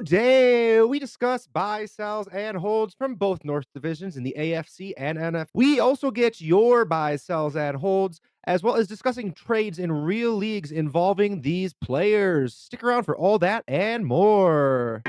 Today, we discuss buy, sells, and holds from both North divisions in the AFC and NFC. We also get your buy, sells, and holds, as well as discussing trades in real leagues involving these players. Stick around for all that and more.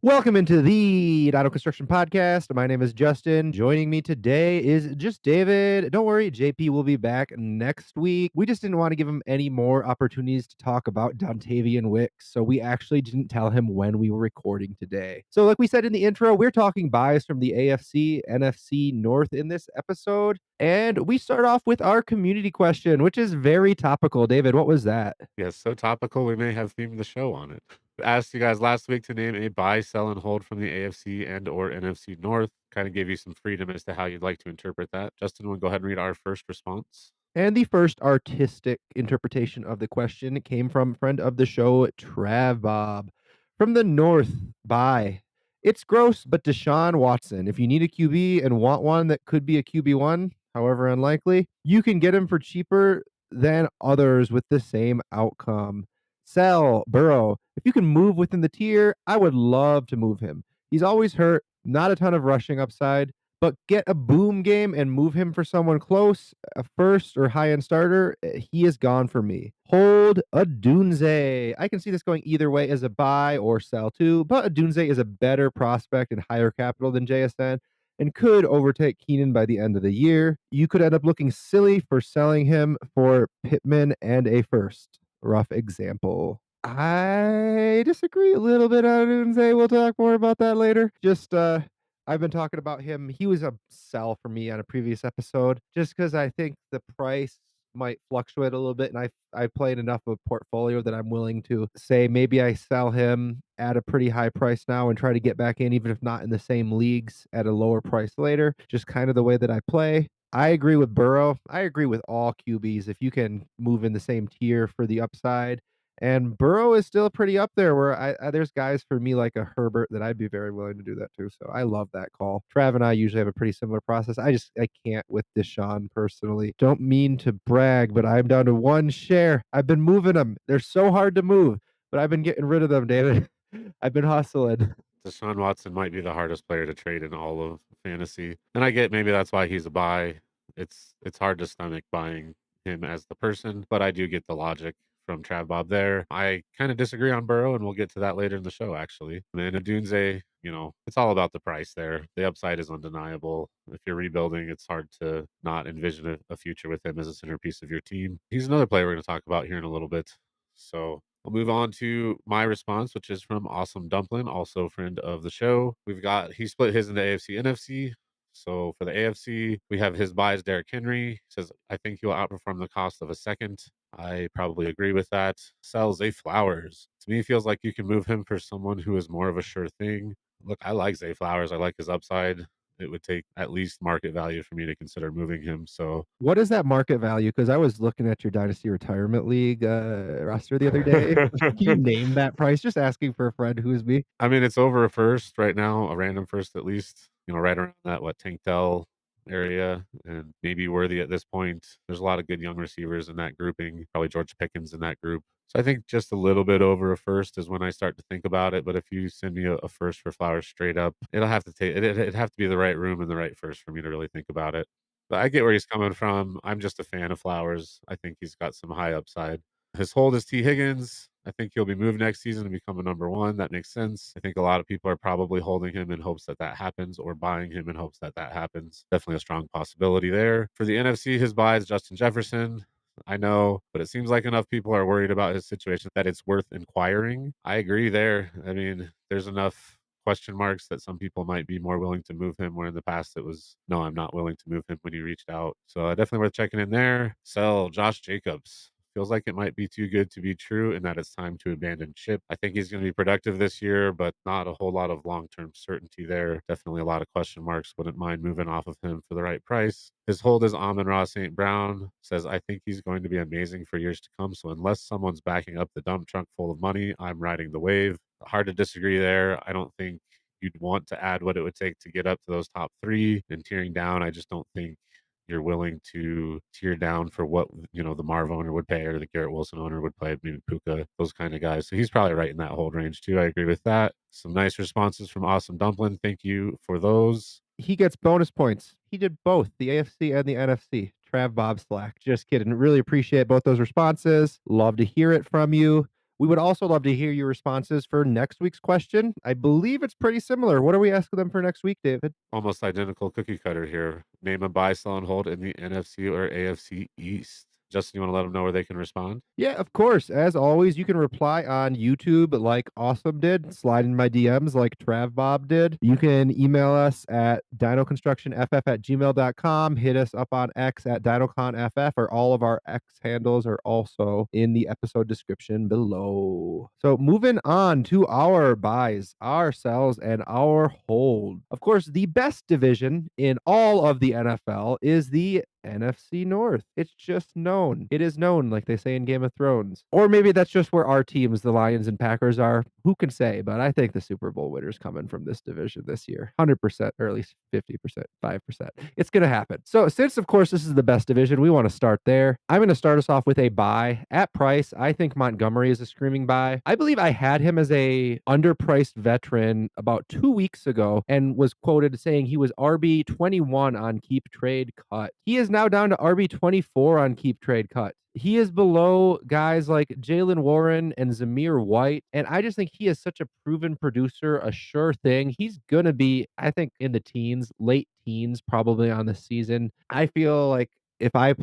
Welcome into the Dino Construction Podcast. My name is Justin. Joining me today is just David. Don't worry, JP will be back next week. We just didn't want to give him any more opportunities to talk about Dontavian Wicks, so we actually didn't tell him when we were recording today. So, like we said in the intro, we're talking buys from the AFC, NFC North in this episode. And we start off with our community question, which is very topical. David, what was that? Yes, so topical, we may have themed the show on it. Asked you guys last week to name a buy, sell, and hold from the AFC and or NFC North. Kind of gave you some freedom as to how you'd like to interpret that. Justin, we'll go ahead and read our first response. And the first artistic interpretation of the question came from friend of the show, Trav Bob. From the North, bye. It's gross, but Deshaun Watson. If you need a QB and want one that could be a QB1, however unlikely, you can get him for cheaper than others with the same outcome. Sell Burrow. If you can move within the tier, I would love to move him. He's always hurt, not a ton of rushing upside, but get a boom game and move him for someone close, a first or high end starter. He is gone for me. Hold a Dunze. I can see this going either way as a buy or sell too, but a Dunze is a better prospect and higher capital than JSN and could overtake Keenan by the end of the year. You could end up looking silly for selling him for Pittman and a first. Rough example. I disagree a little bit on Dunze. We'll talk more about that later. I've been talking about him. He was a sell for me on a previous episode just because I think the price might fluctuate a little bit, and I played enough of a portfolio that I'm willing to say maybe I sell him at a pretty high price now and try to get back in, even if not in the same leagues, at a lower price later. Just kind of the way that I play. I agree with Burrow. I agree with all QBs. If you can move in the same tier for the upside, and Burrow is still pretty up there where I there's guys for me like a Herbert that I'd be very willing to do that too. So I love that call. Trav and I usually have a pretty similar process. I can't with Deshaun personally. Don't mean to brag, but I'm down to one share. I've been moving them. They're so hard to move, but I've been getting rid of them, David. I've been hustling. Deshaun Watson might be the hardest player to trade in all of fantasy. And I get maybe that's why he's a buy. It's hard to stomach buying him as the person, but I do get the logic from Trav Bob there. I kind of disagree on Burrow, and we'll get to that later in the show, actually. And Adunze, it's all about the price there. The upside is undeniable. If you're rebuilding, it's hard to not envision a future with him as a centerpiece of your team. He's another player we're going to talk about here in a little bit. So we'll move on to my response, which is from Awesome Dumpling, also friend of the show. He split his into AFC, NFC. So for the AFC, we have his buys, Derrick Henry. He says, I think he'll outperform the cost of a second. I probably agree with that. Sells Zay Flowers. To me, it feels like you can move him for someone who is more of a sure thing. Look, I like Zay Flowers. I like his upside. It would take at least market value for me to consider moving him. So What is that market value? Because I was looking at your Dynasty Retirement League roster the other day. Can you name that price? Just asking for a friend who is me. I mean, it's over a first right now, a random first at least, right around that, Tank Dell area, and maybe Worthy at this point. There's a lot of good young receivers in that grouping, probably George Pickens in that group. So I think just a little bit over a first is when I start to think about it. But if you send me a first for Flowers straight up, it'll have to take it'd have to be the right room and the right first for me to really think about it. But I get where he's coming from. I'm just a fan of Flowers. I think he's got some high upside. His hold is T. Higgins. I think he'll be moved next season to become a number one. That makes sense. I think a lot of people are probably holding him in hopes that that happens or buying him in hopes that that happens. Definitely a strong possibility there. For the NFC, his buy is Justin Jefferson. I know, but it seems like enough people are worried about his situation that it's worth inquiring. I agree there. I mean, there's enough question marks that some people might be more willing to move him, where in the past it was, no, I'm not willing to move him when he reached out. So definitely worth checking in there. Sell Josh Jacobs. Feels like it might be too good to be true and that it's time to abandon ship. I think he's going to be productive this year, but not a whole lot of long-term certainty there. Definitely a lot of question marks. Wouldn't mind moving off of him for the right price. His hold is Amon-Ra St. Brown. Says, I think he's going to be amazing for years to come. So unless someone's backing up the dump truck full of money, I'm riding the wave. Hard to disagree there. I don't think you'd want to add what it would take to get up to those top three, and tearing down, I just don't think you're willing to tear down for what, the Marv owner would pay or the Garrett Wilson owner would pay, maybe Puka, those kind of guys. So he's probably right in that hold range too. I agree with that. Some nice responses from Awesome Dumpling. Thank you for those. He gets bonus points. He did both the AFC and the NFC. Trav Bob Slack. Just kidding. Really appreciate both those responses. Love to hear it from you. We would also love to hear your responses for next week's question. I believe it's pretty similar. What are we asking them for next week, David? Almost identical cookie cutter here. Name a buy, sell, and hold in the NFC or AFC East. Justin, you want to let them know where they can respond? Yeah, of course. As always, you can reply on YouTube like Awesome did, slide in my DMs like Trav Bob did. You can email us at dinoconstructionff@gmail.com. Hit us up on X at DinoConFF, or all of our X handles are also in the episode description below. So moving on to our buys, our sells, and our hold. Of course, the best division in all of the NFL is the NFC North. It's just known. It is known, like they say in Game of Thrones. Or maybe that's just where our teams, the Lions and Packers, are. Who can say? But I think the Super Bowl winner's coming from this division this year. 100%, or at least 50%, 5%. It's going to happen. So, since, of course, this is the best division, we want to start there. I'm going to start us off with a buy. At price, I think Montgomery is a screaming buy. I believe I had him as a underpriced veteran about 2 weeks ago and was quoted saying he was RB 21 on Keep Trade Cut. He is now down to RB 24 on Keep Trade Cut. He is below guys like Jalen Warren and Zamir White. And I just think he is such a proven producer, a sure thing. He's going to be, I think, in the teens, late teens, probably on the season. I feel like if I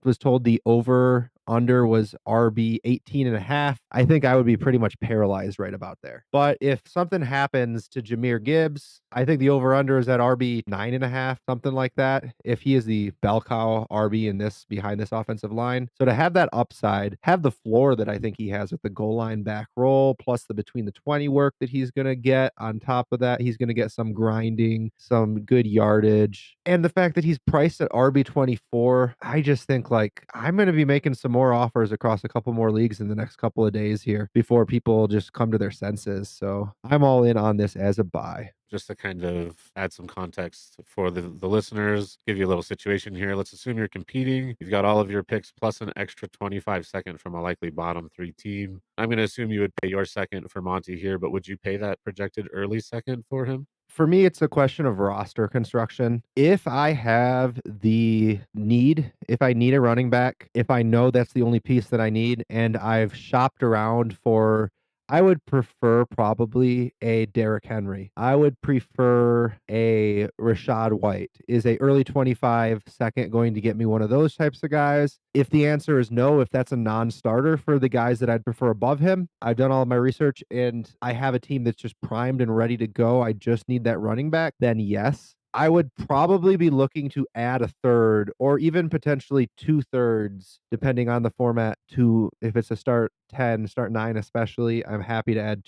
was told the over under was RB 18 and a half, I think I would be pretty much paralyzed right about there. But if something happens to Jahmyr Gibbs, I think the over under is at RB 9.5, something like that. If he is the bell cow RB in this, behind this offensive line. So to have that upside, have the floor that I think he has with the goal line back roll, plus the between the 20 work that he's going to get. On top of that, he's going to get some grinding, some good yardage. And the fact that he's priced at RB 24, I just think like I'm going to be making some more offers across a couple more leagues in the next couple of days here before people just come to their senses. So I'm all in on this as a buy. Just to kind of add some context for the listeners, give you a little situation here. Let's assume you're competing. You've got all of your picks plus an extra 25 second from a likely bottom three team. I'm going to assume you would pay your second for Monty here, but would you pay that projected early second for him? For me, it's a question of roster construction. If I have the need, if I need a running back, if I know that's the only piece that I need, and I've shopped around for, I would prefer probably a Derrick Henry. I would prefer a Rashad White. Is a early 25 second going to get me one of those types of guys? If the answer is no, if that's a non-starter for the guys that I'd prefer above him, I've done all of my research and I have a team that's just primed and ready to go. I just need that running back. Then yes, I would probably be looking to add a third or even potentially 2/3, depending on the format, to if it's a start 10, start 9 especially. I'm happy to add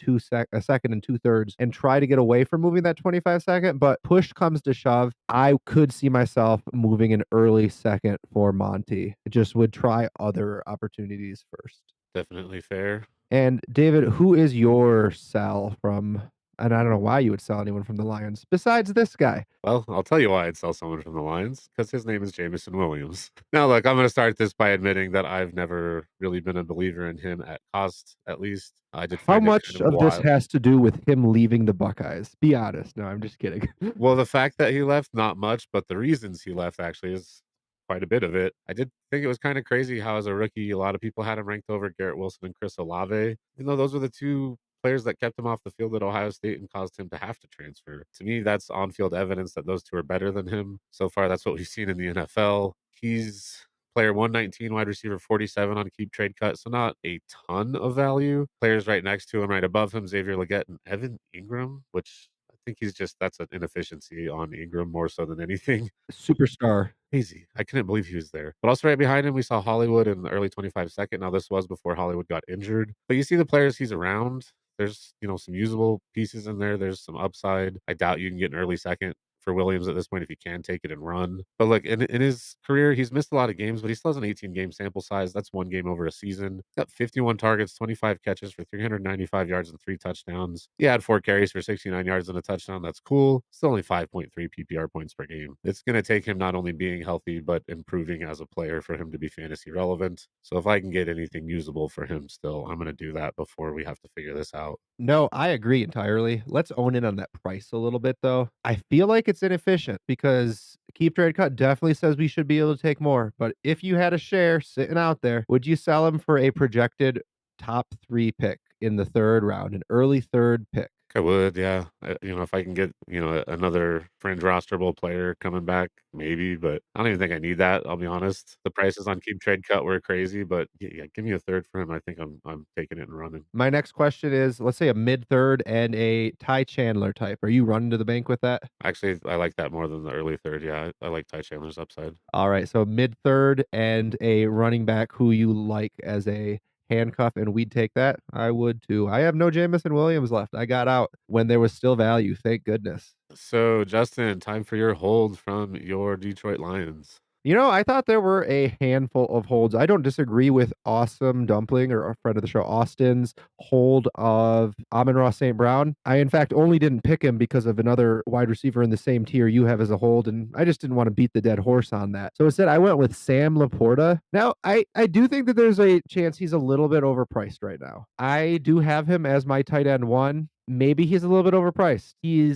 a second and 2/3 and try to get away from moving that 25 second. But push comes to shove, I could see myself moving an early second for Monty. Just would try other opportunities first. Definitely fair. And David, who is your sell from? And I don't know why you would sell anyone from the Lions besides this guy. Well, I'll tell you why I'd sell someone from the Lions, because his name is Jameson Williams. Now, look, I'm going to start this by admitting that I've never really been a believer in him at cost, at least. I did How find it much kind of of this wild. has to do with him leaving the Buckeyes? Be honest. No, I'm just kidding. Well, the fact that he left, not much, but the reasons he left actually is quite a bit of it. I did think it was kind of crazy how, as a rookie, a lot of people had him ranked over Garrett Wilson and Chris Olave, even though those were the two players that kept him off the field at Ohio State and caused him to have to transfer. To me, that's on field evidence that those two are better than him. So far, that's what we've seen in the NFL. He's player 119, wide receiver 47 on Keep Trade Cut, so not a ton of value. Players right next to him, right above him, Xavier Legette and Evan Ingram, which I think that's an inefficiency on Ingram more so than anything. Superstar. Crazy. I couldn't believe he was there. But also right behind him, we saw Hollywood in the early 25 second. Now, this was before Hollywood got injured. But you see the players he's around. There's, some usable pieces in there. There's some upside. I doubt you can get an early second for Williams at this point if he can take it and run. But look, in his career, he's missed a lot of games, but he still has an 18 game sample size. That's one game over a season. Got 51 targets, 25 catches for 395 yards and 3 touchdowns. He had 4 carries for 69 yards and a touchdown. That's cool. Still only 5.3 PPR points per game. It's going to take him not only being healthy, but improving as a player for him to be fantasy relevant. So if I can get anything usable for him still, I'm going to do that before we have to figure this out. No, I agree entirely. Let's own in on that price a little bit, though. I feel like it's inefficient because Keep Trade Cut definitely says we should be able to take more. But if you had a share sitting out there, would you sell him for a projected top 3 pick in the 3rd round, an early 3rd pick? I would, yeah. If I can get, another fringe rosterable player coming back, maybe, but I don't even think I need that, I'll be honest. The prices on Keep Trade Cut were crazy, but yeah, give me a third for him. I think I'm taking it and running. My next question is, let's say a mid 3rd and a Ty Chandler type. Are you running to the bank with that? Actually, I like that more than the early third. Yeah, I like Ty Chandler's upside. All right, so mid 3rd and a running back who you like as a handcuff, and we'd take that. I would too. I have no Jamison Williams left. I got out when there was still value. Thank goodness. So, Justin, time for your hold from your Detroit Lions. I thought there were a handful of holds. I don't disagree with Awesome Dumpling or a friend of the show, Austin's hold of Amon-Ra St. Brown. I, in fact, only didn't pick him because of another wide receiver in the same tier you have as a hold, and I just didn't want to beat the dead horse on that. So instead, I went with Sam Laporta. Now, I do think that there's a chance he's a little bit overpriced right now. I do have him as my tight end 1. Maybe he's a little bit overpriced.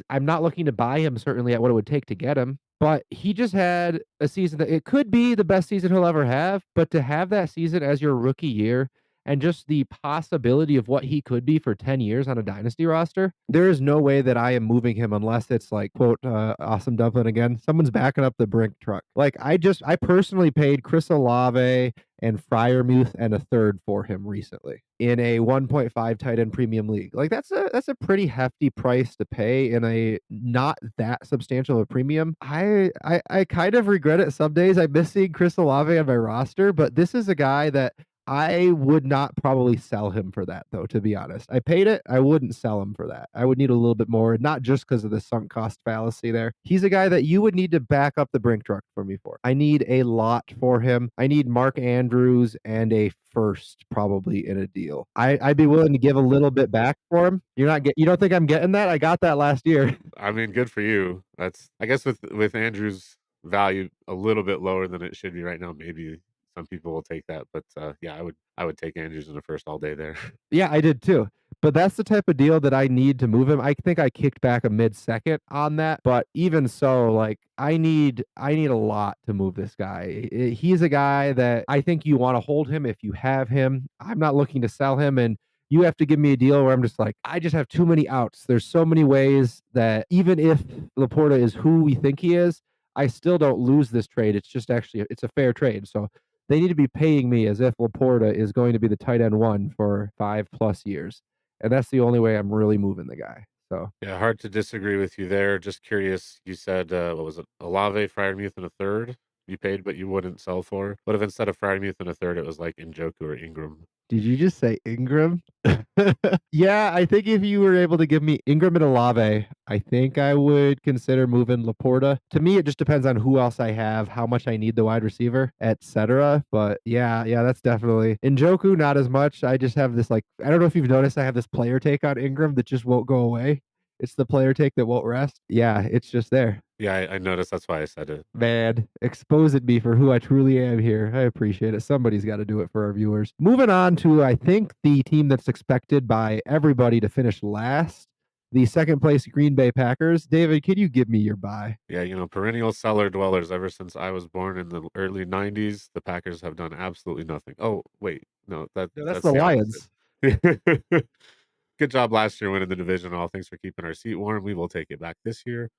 I'm not looking to buy him certainly at what it would take to get him. But he just had a season that it could be the best season he'll ever have, but to have that season as your rookie year and just the possibility of what he could be for 10 years on a dynasty roster, there is no way that I am moving him unless it's like, quote, Awesome Dumpling again. Someone's backing up the brink truck. Like I personally paid Chris Olave and Fryermuth and a third for him recently in a 1.5 tight end premium league. Like that's a pretty hefty price to pay in a not that substantial of a premium. I kind of regret it some days. I miss seeing Chris Olave on my roster, but this is a guy that I would not probably sell him for that, though, to be honest. I paid it. I wouldn't sell him for that. I would need a little bit more, not just because of the sunk cost fallacy there. He's a guy that you would need to back up the brink truck for me for. I need a lot for him. I need Mark Andrews and a first probably in a deal. I'd be willing to give a little bit back for him. You don't think I'm getting that? I got that last year. I mean, good for you. That's I guess with Andrew's value a little bit lower than it should be right now, maybe some people will take that. But yeah, I would take Andrews in the first all day there. Yeah, I did too. But that's the type of deal that I need to move him. I think I kicked back a mid-second on that, but even so, like I need a lot to move this guy. He's a guy that I think you want to hold him if you have him. I'm not looking to sell him, and you have to give me a deal where I'm just like, I just have too many outs. There's so many ways that even if Laporta is who we think he is, I still don't lose this trade. It's just actually it's a fair trade. So they need to be paying me as if Laporta is going to be the tight end 1 for 5+ years. And that's the only way I'm really moving the guy. So Yeah, hard to disagree with you there. Just curious, you said what was it? Olave, Fryermuth, and a third you paid, but you wouldn't sell for. What if instead of Fryermuth and a third, it was like Njoku or Ingram? did you just say Ingram? Yeah, I think if you were able to give me Ingram and Olave, I think I would consider moving Laporta. To me, it just depends on who else I have, how much I need the wide receiver, etc. But yeah, that's definitely Njoku. Not as much. I just have this I don't know if you've noticed, I have this player take on Ingram that just won't go away. It's the player take that won't rest. Yeah, it's just there. Yeah, I noticed. That's why I said it. Man, exposing me for who I truly am here. I appreciate it. Somebody's got to do it for our viewers. Moving on to, I think, the team that's expected by everybody to finish last, the second place Green Bay Packers. David, can you give me your buy? Yeah, perennial cellar dwellers ever since I was born in the early 90s, the Packers have done absolutely nothing. Oh, wait. No, No, that's that's the the opposite. Lions. Good job last year winning the division. All thanks for keeping our seat warm. We will take it back this year.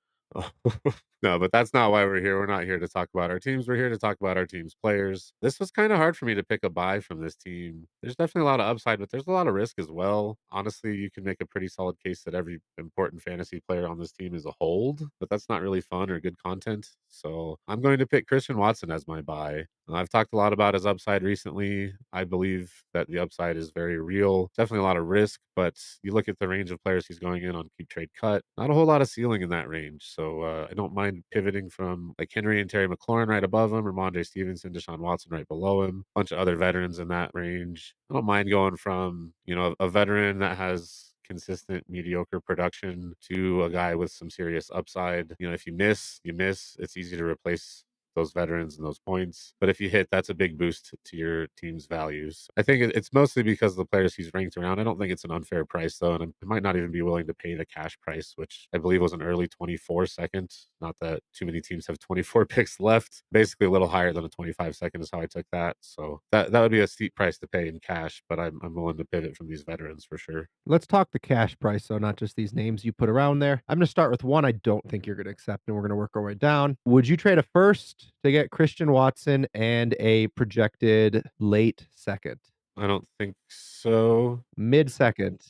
No, but that's not why we're here. We're not here to talk about our teams. We're here to talk about our team's players. This was kind of hard for me to pick a buy from this team. There's definitely a lot of upside, but there's a lot of risk as well. Honestly, you can make a pretty solid case that every important fantasy player on this team is a hold, but that's not really fun or good content. So I'm going to pick Christian Watson as my buy. I've talked a lot about his upside recently. I believe that the upside is very real. Definitely a lot of risk, but you look at the range of players he's going in on Keep Trade Cut, not a whole lot of ceiling in that range. So I don't mind pivoting from like Henry and Terry McLaurin right above him, Ramondre Stevenson, Deshaun Watson right below him, a bunch of other veterans in that range. I don't mind going from, a veteran that has consistent mediocre production to a guy with some serious upside. If you miss, you miss. It's easy to replace those veterans and those points. But if you hit, that's a big boost to your team's values. I think it's mostly because of the players he's ranked around. I don't think it's an unfair price though, and I might not even be willing to pay the cash price, which I believe was an early 24 second. Not that too many teams have 24 picks left. Basically, a little higher than a 25 second is how I took that. So that would be a steep price to pay in cash, but I'm willing to pivot from these veterans for sure. Let's talk the cash price, so not just these names you put around there. I'm gonna start with one I don't think you're gonna accept, and we're gonna work our way down. Would you trade a first to get Christian Watson and a projected late second? I don't think so. Mid-second.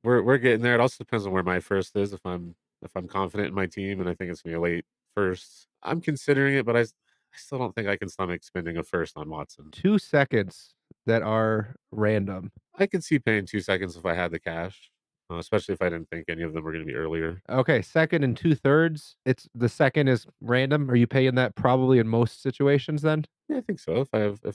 We're getting there. It also depends on where my first is. If I'm confident in my team and I think it's gonna be a late first, I'm considering it, but I still don't think I can stomach spending a first on Watson. 2 seconds that are random. I could see paying 2 seconds if I had the cash, especially if I didn't think any of them were gonna be earlier. Okay, second and 2/3. It's the second is random. Are you paying that probably in most situations then? Yeah, I think so. If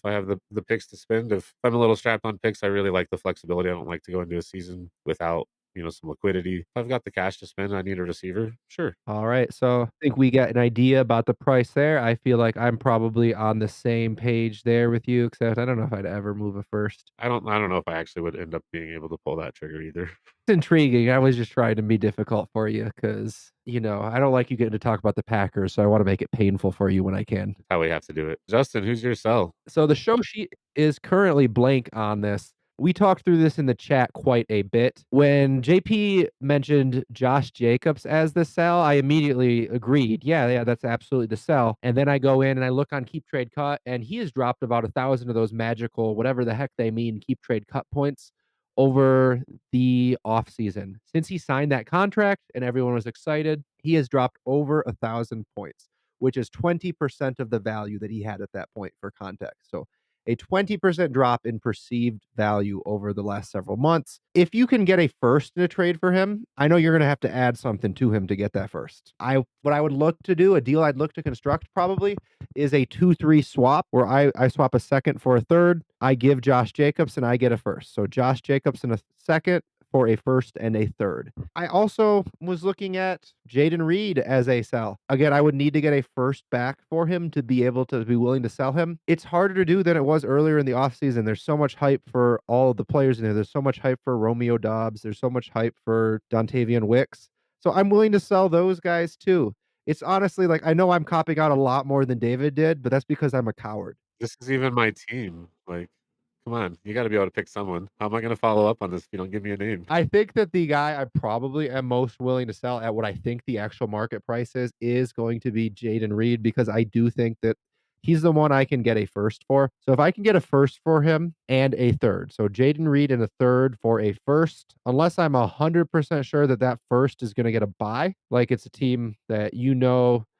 I have the picks to spend, if I'm a little strapped on picks, I really like the flexibility. I don't like to go into a season without, some liquidity. If I've got the cash to spend, I need a receiver. Sure. All right, so I think we get an idea about the price there. I feel like I'm probably on the same page there with you, except I don't know if I'd ever move a first. I don't know if I actually would end up being able to pull that trigger either. It's intriguing. I was just trying to be difficult for you because, I don't like you getting to talk about the Packers, so I wanna make it painful for you when I can. How we have to do it. Justin, who's your sell? So the show sheet is currently blank on this. We talked through this in the chat quite a bit. When JP mentioned Josh Jacobs as the sell, I immediately agreed. Yeah, yeah, that's absolutely the sell. And then I go in and I look on Keep Trade Cut, and he has dropped about 1,000 of those magical, whatever the heck they mean, Keep Trade Cut points over the offseason. Since he signed that contract and everyone was excited, he has dropped over 1,000 points, which is 20% of the value that he had at that point for context. So a 20% drop in perceived value over the last several months. If you can get a first in a trade for him, I know you're going to have to add something to him to get that first. What I would look to do, a deal I'd look to construct probably is a 2-3 swap where I swap a second for a third. I give Josh Jacobs and I get a first. So Josh Jacobs and a second for a first and a third. I also was looking at Jaden Reed as a sell. Again, I would need to get a first back for him to be able to be willing to sell him. It's harder to do than it was earlier in the offseason. There's so much hype for all of the players in there. There's so much hype for Romeo Dobbs. There's so much hype for Dontavian Wicks. So I'm willing to sell those guys too. It's honestly like I know I'm copping out a lot more than David did, but that's because I'm a coward. This is even my team. Like, come on, you gotta be able to pick someone. How am I gonna follow up on this if you don't give me a name? I think that the guy I probably am most willing to sell at what I think the actual market price is going to be Jaden Reed because I do think that he's the one I can get a first for. So if I can get a first for him and a third, so Jaden Reed and a third for a first, unless I'm 100% sure that that first is going to get a buy, like it's a team that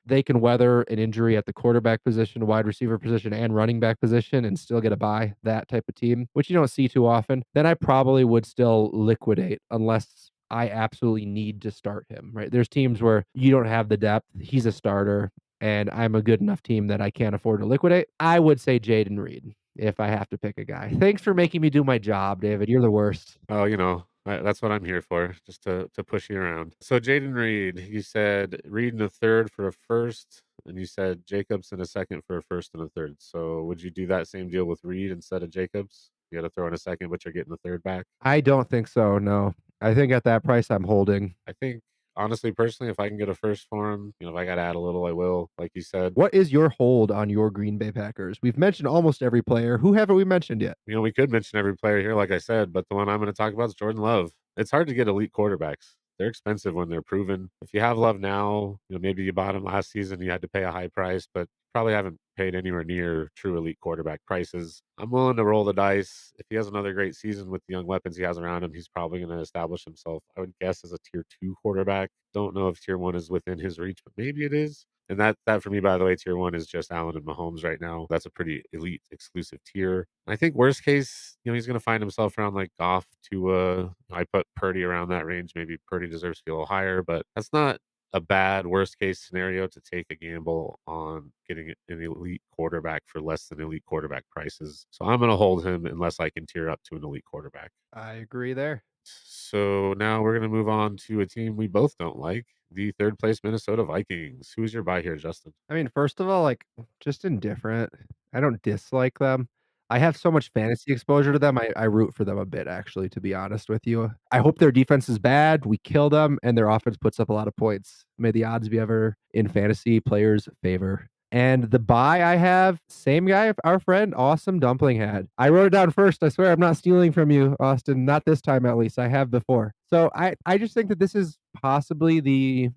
they can weather an injury at the quarterback position, wide receiver position, and running back position and still get a buy, that type of team, which you don't see too often, then I probably would still liquidate unless I absolutely need to start him, right? There's teams where you don't have the depth. He's a starter, and I'm a good enough team that I can't afford to liquidate. I would say Jaden Reed if I have to pick a guy. Thanks for making me do my job, David. You're the worst. Oh, that's what I'm here for, just to push you around. So Jaden Reed, you said Reed in a third for a first, and you said Jacobs in a second for a first and a third. So would you do that same deal with Reed instead of Jacobs? You got to throw in a second, but you're getting the third back. I don't think so, no. I think at that price, I'm holding. I think honestly, personally, if I can get a first for him, if I got to add a little, I will. Like you said, What is your hold on your Green Bay Packers? We've mentioned almost every player. Who haven't we mentioned yet? we could mention every player here, like I said, but the one I'm going to talk about is Jordan Love. It's hard to get elite quarterbacks. They're expensive when they're proven. If you have Love now, maybe you bought him last season, you had to pay a high price, but probably haven't paid anywhere near true elite quarterback prices. I'm willing to roll the dice. If he has another great season with the young weapons he has around him, he's probably going to establish himself, I would guess, as a tier 2 quarterback. Don't know if tier 1 is within his reach, but maybe it is. And that for me, by the way, tier 1 is just Allen and Mahomes right now. That's a pretty elite exclusive tier. I think worst case, he's going to find himself around like Goff to I put Purdy around that range. Maybe Purdy deserves to be a little higher, but that's not a bad worst case scenario to take a gamble on getting an elite quarterback for less than elite quarterback prices. So I'm going to hold him unless I can tier up to an elite quarterback. I agree there. So now we're going to move on to a team we both don't like, the third place Minnesota Vikings. Who's your buy here, Justin? I mean, first of all, like, just indifferent. I don't dislike them. I have so much fantasy exposure to them, I root for them a bit, actually, to be honest with you. I hope their defense is bad, we kill them, and their offense puts up a lot of points. May the odds be ever in fantasy players' favor. And the buy I have, same guy our friend Awesome Dumpling had. I wrote it down first. I swear I'm not stealing from you, Austin. Not this time, at least. I have before. So I just think that this is possibly the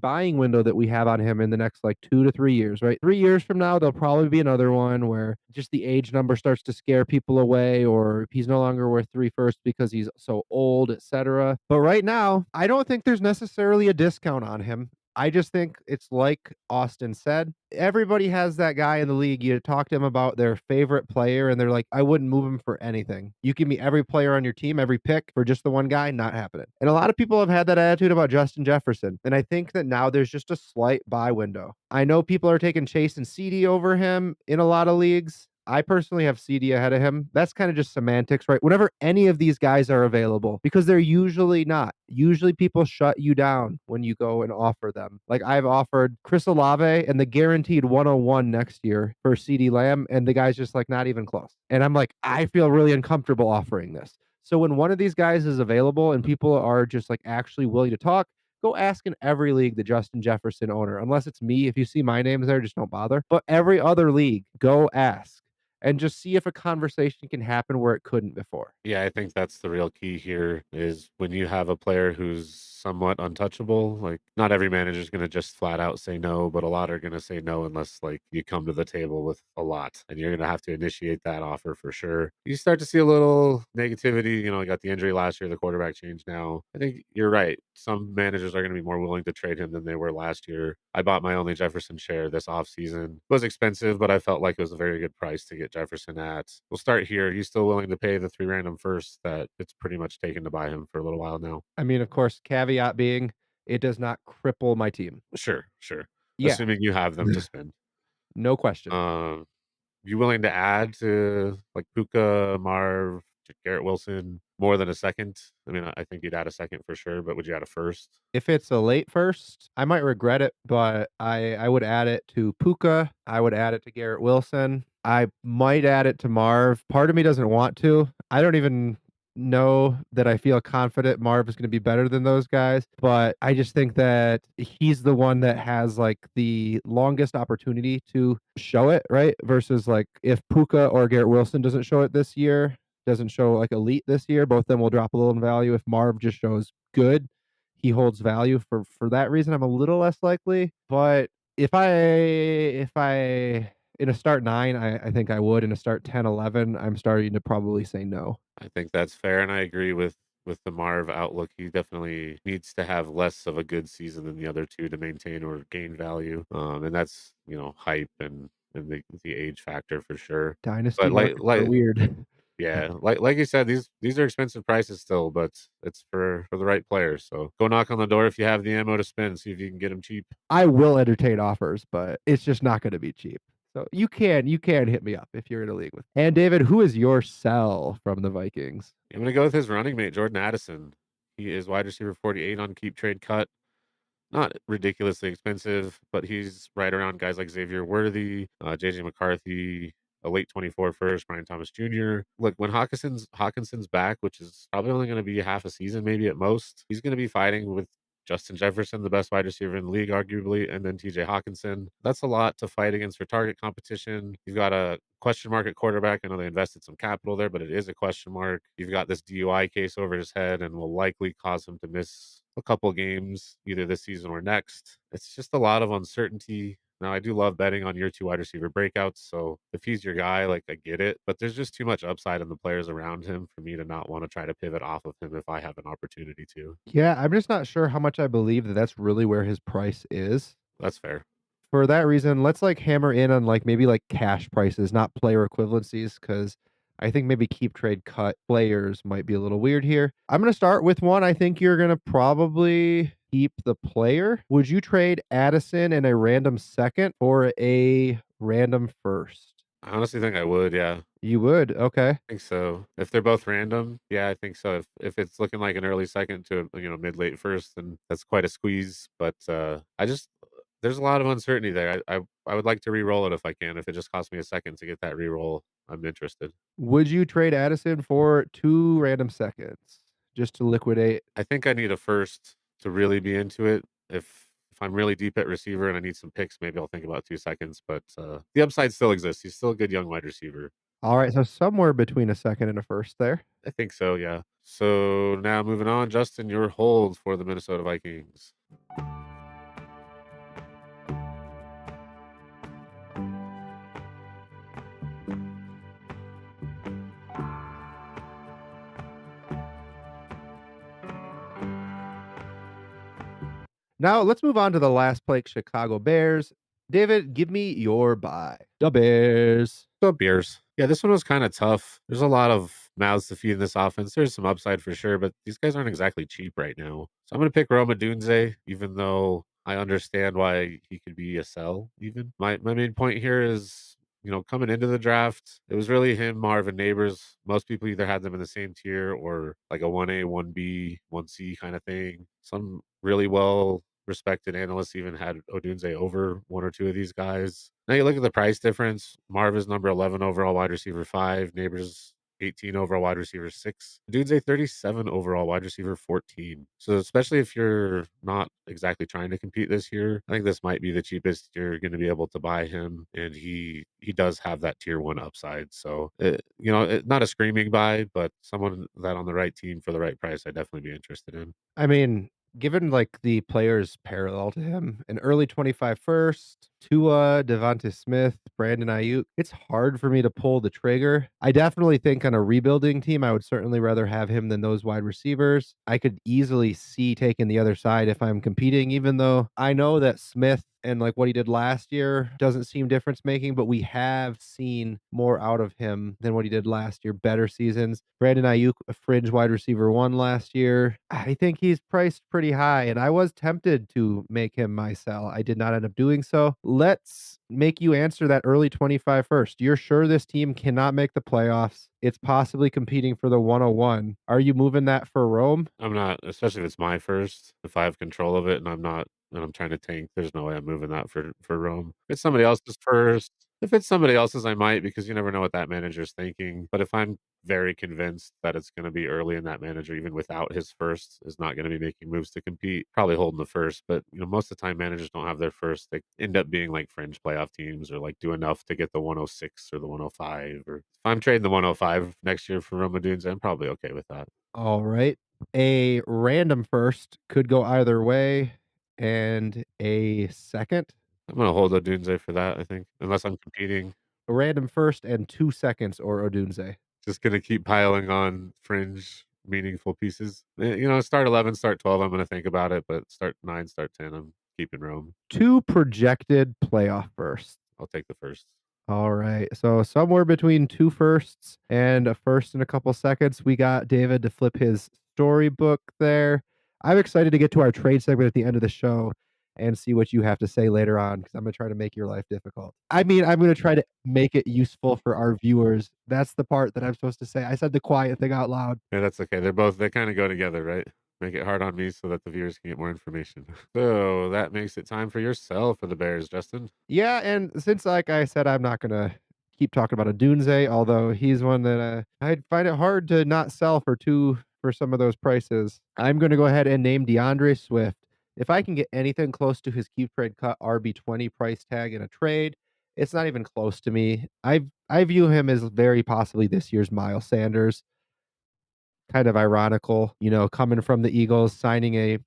buying window that we have on him in the next like 2 to 3 years, right? 3 years from now, there'll probably be another one where just the age number starts to scare people away, or he's no longer worth 3 firsts because he's so old, etc. But right now, I don't think there's necessarily a discount on him. I just think it's like Austin said. Everybody has that guy in the league. You talk to him about their favorite player, and they're like, I wouldn't move him for anything. You give me every player on your team, every pick for just the one guy, not happening. And a lot of people have had that attitude about Justin Jefferson. And I think that now there's just a slight buy window. I know people are taking Chase and CD over him in a lot of leagues. I personally have CD ahead of him. That's kind of just semantics, right? Whenever any of these guys are available, because they're usually not. Usually people shut you down when you go and offer them. Like I've offered Chris Olave and the guaranteed 101 next year for CD Lamb, and the guy's just like not even close. And I'm like, I feel really uncomfortable offering this. So when one of these guys is available and people are just like actually willing to talk, go ask in every league the Justin Jefferson owner. Unless it's me, if you see my name there, just don't bother. But every other league, go ask and just see if a conversation can happen where it couldn't before. Yeah, I think that's the real key here is when you have a player who's somewhat untouchable, like not every manager is going to just flat out say no, but a lot are going to say no unless like you come to the table with a lot and you're going to have to initiate that offer for sure. You start to see a little negativity, you got the injury last year, the quarterback change now. I think you're right. Some managers are going to be more willing to trade him than they were last year. I bought my only Jefferson share this offseason. It was expensive, but I felt like it was a very good price to get Jefferson at. We'll start here. He's still willing to pay the 3 random first that it's pretty much taken to buy him for a little while now. I mean, of course, caveat being it does not cripple my team. Sure, sure. Yeah, Assuming you have them to spend. no question. Um, you willing to add to like Puka, Marv, Garrett Wilson more than a second? I mean, I think you'd add a second for sure, but would you add a first? If it's a late first, I might regret it, but I would add it to Puka. I would add it to Garrett Wilson. I might add it to Marv. Part of me doesn't want to. I don't even know that I feel confident Marv is going to be better than those guys, but I just think that he's the one that has like the longest opportunity to show it, right? Versus like if Puka or Garrett Wilson doesn't show it this year, doesn't show like elite this year, both of them will drop a little in value. If Marv just shows good, he holds value for that reason. I'm a little less likely, but if I in a start 9, I think I would. In a start 10, 11, I'm starting to probably say no. I think that's fair, and I agree with the Marv outlook. He definitely needs to have less of a good season than the other two to maintain or gain value. And that's hype and the age factor for sure. Dynasty But markets are weird. yeah, like you said, these are expensive prices still, but it's for the right players. So go knock on the door if you have the ammo to spend. See if you can get them cheap. I will entertain offers, but it's just not going to be cheap. So you can hit me up if you're in a league with. And David, who is your sell from the Vikings? I'm gonna go with his running mate, Jordan Addison. He is wide receiver 48 on keep trade cut. Not ridiculously expensive, but he's right around guys like Xavier Worthy, JJ McCarthy, a late 24 first, Brian Thomas Jr. Look, when Hawkinson's back, which is probably only going to be half a season, maybe at most, he's going to be fighting with Justin Jefferson, the best wide receiver in the league, arguably, and then TJ Hawkinson. That's a lot to fight against for target competition. You've got a question mark at quarterback. I know they invested some capital there, but it is a question mark. You've got this DUI case over his head and will likely cause him to miss a couple games either this season or next. It's just a lot of uncertainty. Now, I do love betting on year 2 wide receiver breakouts, so if he's your guy, like, I get it, but there's just too much upside in the players around him for me to not wanna try to pivot off of him if I have an opportunity to. Yeah, I'm just not sure how much I believe that that's really where his price is. That's fair. For that reason, let's like hammer in on like maybe like cash prices, not player equivalencies, because I think maybe keep trade cut players might be a little weird here. I'm gonna start with one I think you're gonna probably keep the player. Would you trade Addison and a random second for a random first? I honestly think I would, yeah. You would? Okay. I think so. If they're both random, yeah, I think so. If it's looking like an early second to mid late first, then that's quite a squeeze. But I just there's a lot of uncertainty there. I would like to re-roll it if I can. If it just costs me a second to get that re-roll, I'm interested. Would you trade Addison for 2 random seconds just to liquidate? I think I need a first to really be into it. If I'm really deep at receiver and I need some picks, maybe I'll think about 2 seconds. But the upside still exists. He's still a good young wide receiver. Alright, so somewhere between a second and a first there. I think so, yeah. So now moving on, Justin, your hold for the Minnesota Vikings. Now let's move on to the last play, Chicago Bears. David, give me your buy. The Bears. So Bears. Yeah, this one was kind of tough. There's a lot of mouths to feed in this offense. There's some upside for sure, but these guys aren't exactly cheap right now. So I'm going to pick Roma Dunze, even though I understand why he could be a sell. Even my main point here is, coming into the draft, it was really him, Marvin Neighbors. Most people either had them in the same tier or like a 1A, 1B, 1C kind of thing. Some really well respected analysts even had Odunze over one or two of these guys. Now you look at the price difference. Marv is number 11 overall wide receiver 5. Neighbors 18 overall wide receiver 6. Dude's a 37 overall wide receiver 14. So especially if you're not exactly trying to compete this year, I think this might be the cheapest you're going to be able to buy him, and he does have that tier 1 upside. So not a screaming buy, but someone that on the right team for the right price, I'd definitely be interested in. I mean, given like the players parallel to him, an early 25 first, Tua, Devonta Smith, Brandon Ayuk, it's hard for me to pull the trigger. I definitely think on a rebuilding team, I would certainly rather have him than those wide receivers. I could easily see taking the other side if I'm competing, even though I know that Smith and like what he did last year doesn't seem difference making, but we have seen more out of him than what he did last year. Better seasons. Brandon Ayuk, a fringe wide receiver 1 last year. I think he's priced pretty high, and I was tempted to make him my sell. I did not end up doing so. Let's make you answer that early 25 first. You're sure this team cannot make the playoffs. It's possibly competing for the 101. Are you moving that for Rome? I'm not, especially if it's my first. If I have control of it and I'm trying to tank, there's no way I'm moving that for Rome. If it's somebody else's first, if it's somebody else's, I might, because you never know what that manager's thinking. But if I'm very convinced that it's going to be early and that manager, even without his first, is not going to be making moves to compete, probably holding the first. But most of the time, managers don't have their first. They end up being like fringe playoff teams or like do enough to get the 106 or the 105. Or if I'm trading the 105 next year for Roma Dunes, I'm probably okay with that. All right. A random first could go either way, and a second. I'm gonna hold Odunze for that, I think, unless I'm competing. A random first and 2 seconds or Odunze. Just gonna keep piling on fringe meaningful pieces. Start 11, start 12, I'm gonna think about it, but start 9, start 10, I'm keeping Rome. 2 projected playoff firsts. I'll take the first. All right. So somewhere between 2 firsts and a first in a couple seconds, we got David to flip his storybook there. I'm excited to get to our trade segment at the end of the show and see what you have to say later on because I'm going to try to make your life difficult. I mean, I'm going to try to make it useful for our viewers. That's the part that I'm supposed to say. I said the quiet thing out loud. Yeah, that's okay. They kinda go together, right? Make it hard on me so that the viewers can get more information. So, that makes it time for your sell for the Bears, Justin. Yeah, and since, like I said, I'm not gonna keep talking about a Dunze, although he's one that, I'd find it hard to not sell for some of those prices. I'm gonna go ahead and name DeAndre Swift. If I can get anything close to his keep trade cut RB20 price tag in a trade, it's not even close to me. I view him as very possibly this year's Miles Sanders. Kind of ironical, coming from the Eagles, signing a,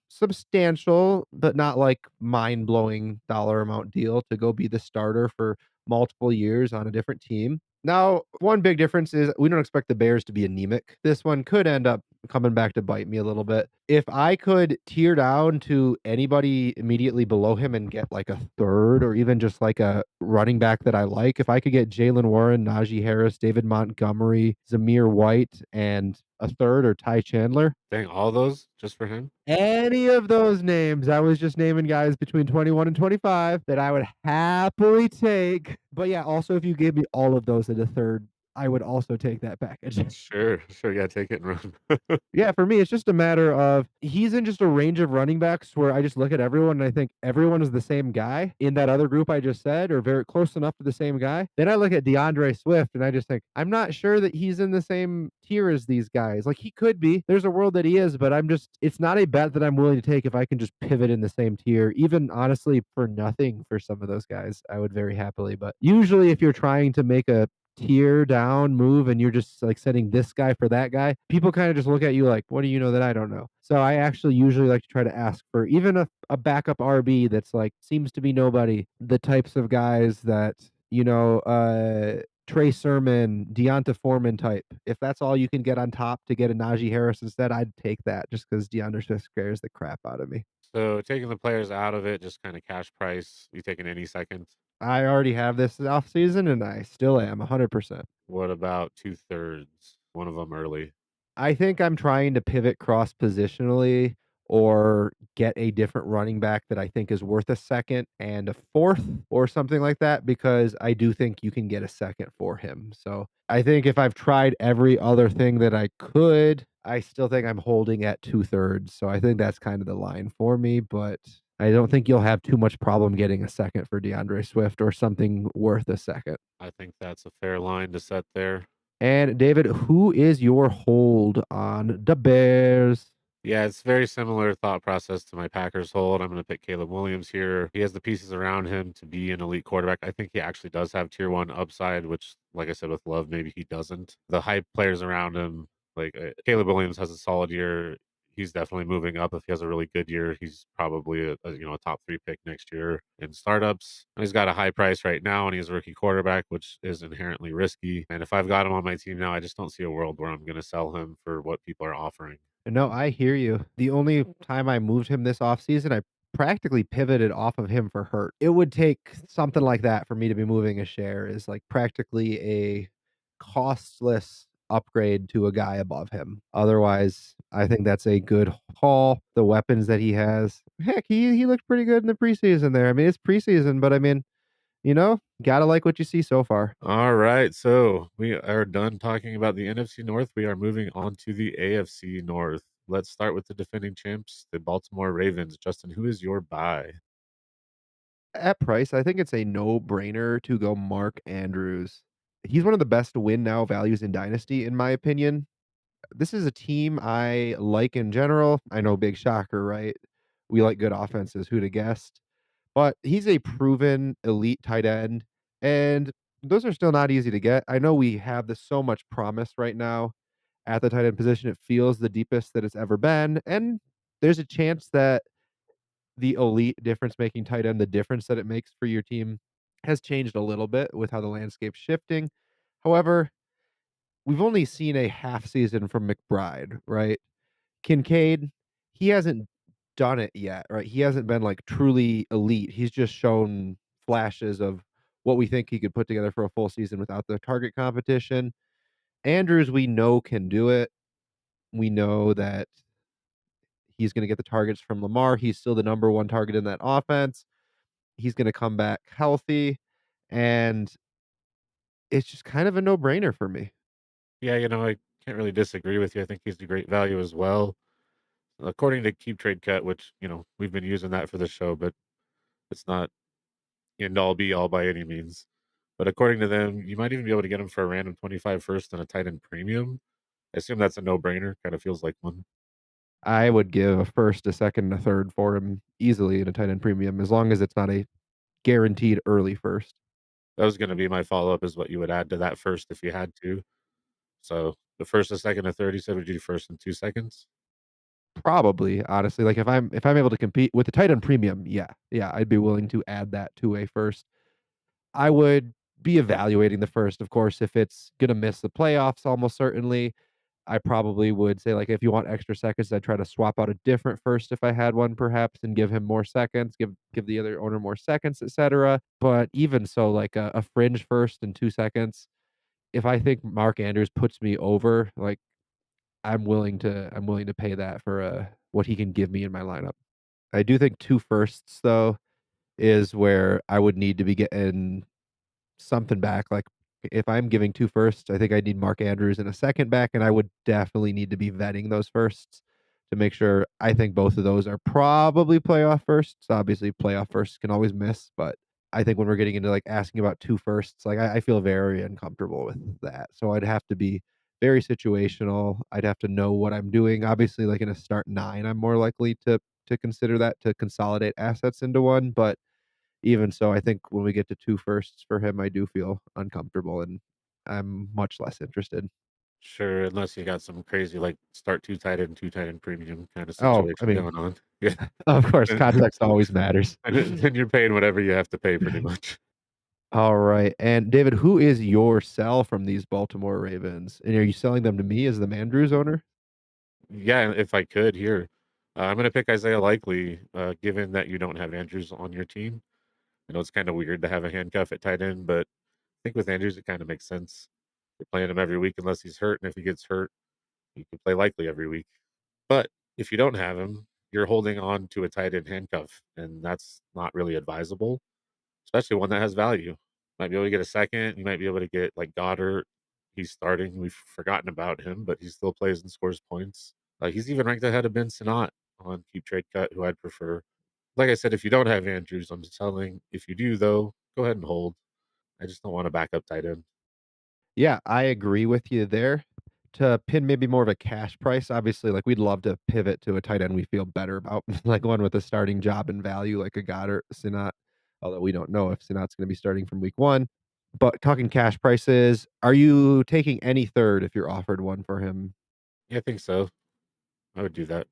substantial, but not like mind-blowing dollar amount deal to go be the starter for multiple years on a different team. Now, one big difference is we don't expect the Bears to be anemic. This one could end up coming back to bite me a little bit. If I could tier down to anybody immediately below him and get like a third or even just like a running back that I like, if I could get Jalen Warren, Najee Harris, David Montgomery, Zamir White, and a third or Ty Chandler, Dang, all those just for him? any of those names, I was just naming guys between 21 and 25 that I would happily take. But yeah, also if you gave me all of those at a third, I would also take that package. Sure, sure, yeah, take it and run. Yeah, for me, it's just a matter of he's in just a range of running backs where I just look at everyone and I think everyone is the same guy in that other group I just said, or very close enough to the same guy. Then I look at DeAndre Swift and I just think, I'm not sure that he's in the same tier as these guys. Like he could be. There's a world that he is, but it's not a bet that I'm willing to take if I can just pivot in the same tier. Even honestly, for nothing for some of those guys, I would very happily. But usually, if you're trying to make a tier down move and you're just like setting this guy for that guy, people kind of just look at you like, what do you know that I don't know? So I actually usually like to try to ask for even a backup RB that's like seems to be nobody, the types of guys that, Trey Sermon, Deonta Foreman type. If that's all you can get on top to get a Najee Harris instead, I'd take that just because DeAndre Swift scares the crap out of me. So, taking the players out of it, just kinda cash price, you taking any second? I already have this off season and I still am 100%. What about 2/3? One of them early. I think I'm trying to pivot cross positionally or get a different running back that I think is worth a second and a fourth or something like that because I do think you can get a second for him. So I think if I've tried every other thing that I could, I still think I'm holding at 2/3. So I think that's kind of the line for me, but I don't think you'll have too much problem getting a second for DeAndre Swift or something worth a second. I think that's a fair line to set there. And David, who is your hold on the Bears? Yeah, it's very similar thought process to my Packers hold. I'm gonna pick Caleb Williams here. He has the pieces around him to be an elite quarterback. I think he actually does have tier 1 upside, which, like I said, with Love, maybe he doesn't. The hype players around him, like, Caleb Williams has a solid year. He's definitely moving up. If he has a really good year, he's probably a top 3 pick next year in startups. He's got a high price right now, and he's a rookie quarterback, which is inherently risky. And if I've got him on my team now, I just don't see a world where I'm gonna sell him for what people are offering. No, I hear you. The only time I moved him this offseason, I practically pivoted off of him for hurt. It would take something like that for me to be moving a share is like practically a costless upgrade to a guy above him. Otherwise, I think that's a good haul. The weapons that he has. Heck, he looked pretty good in the preseason there. I mean, it's preseason, but I mean, gotta like what you see so far. All right, so we are done talking about the NFC North. We are moving on to the AFC North. Let's start with the defending champs, the Baltimore Ravens. Justin, who is your buy? At price, I think it's a no-brainer to go Mark Andrews. He's one of the best win now values in Dynasty, in my opinion. This is a team I like in general. I know, big shocker, right? We like good offenses, who'da guessed? But he's a proven elite tight end, and those are still not easy to get. I know we have this so much promise right now at the tight end position. It feels the deepest that it's ever been, and there's a chance that the elite difference making tight end, the difference that it makes for your team has changed a little bit with how the landscape's shifting. However, we've only seen a half season from McBride, right? Kincaid, he hasn't done it yet, right? He hasn't been like truly elite. He's just shown flashes of what we think he could put together for a full season without the target competition. Andrews, we know can do it. We know that he's going to get the targets from Lamar. He's still the number one target in that offense. He's gonna come back healthy, and it's just kind of a no-brainer for me. Yeah, I can't really disagree with you. I think he's a great value as well. According to Keep Trade Cut, which, we've been using that for the show, but it's not end all be all by any means. But according to them, you might even be able to get him for a random 25 first and a tight end premium. I assume that's a no brainer. Kind of feels like one. I would give a first, a second, and a third for him easily in a tight end premium, as long as it's not a guaranteed early first. That was going to be my follow up is what you would add to that first if you had to. So the first, a second, a third, you said would you do first in 2 seconds? Probably, honestly, like, if I'm able to compete with the tight end premium, yeah. Yeah, I'd be willing to add that to a first. I would be evaluating the first, of course, if it's gonna miss the playoffs almost certainly. I probably would say, like, if you want extra seconds, I'd try to swap out a different first if I had one perhaps and give him more seconds, give the other owner more seconds, etcetera. But even so, like, a fringe first and 2 seconds, if I think Mark Andrews puts me over, like, I'm willing to pay that for, what he can give me in my lineup. I do think 2 firsts, though, is where I would need to be getting something back, like, if I'm giving 2 firsts, I think I need Mark Andrews and a second back, and I would definitely need to be vetting those firsts to make sure I think both of those are probably playoff firsts. Obviously, playoff firsts can always miss, but I think when we're getting into, like, asking about 2 firsts, like, I feel very uncomfortable with that. So I'd have to be very situational. I'd have to know what I'm doing. Obviously, like, in a start 9, I'm more likely to consider that to consolidate assets into one, but even so, I think when we get to 2 firsts for him, I do feel uncomfortable, and I'm much less interested. Sure, unless you got some crazy, like, start 2 tight end premium kinda Oh, I situation mean, going on. Yeah. of course, And context always matters. then you're paying whatever you have to pay pretty much. Alright, and David, who is your sell from these Baltimore Ravens? And are you selling them to me as the Mandrews owner? Yeah, if I could here, I'm gonna pick Isaiah Likely, given that you don't have Andrews on your team. I know it's kinda weird to have a handcuff at tight end, but I think with Andrews, it kinda makes sense. You're playing him every week unless he's hurt, and if he gets hurt, you can play Likely every week. But if you don't have him, you're holding on to a tight end handcuff, and that's not really advisable, especially one that has value. Might be able to get a second. You might be able to get like Goddard. He's starting. We've forgotten about him, but he still plays and scores points. He's even ranked ahead of Ben Sinnott on Keep Trade Cut, who I'd prefer. Like I said, if you don't have Andrews, I'm selling. If you do, though, go ahead and hold. I just don't want to back up tight end. Yeah, I agree with you there. To pin maybe more of a cash price, obviously, like, we'd love to pivot to a tight end we feel better about, like one with a starting job and value, like a Goddard, Sinnott, although we don't know if Sinnott's gonna be starting from week 1. But talking cash prices, are you taking any third if you're offered one for him? Yeah, I think so. I would do that.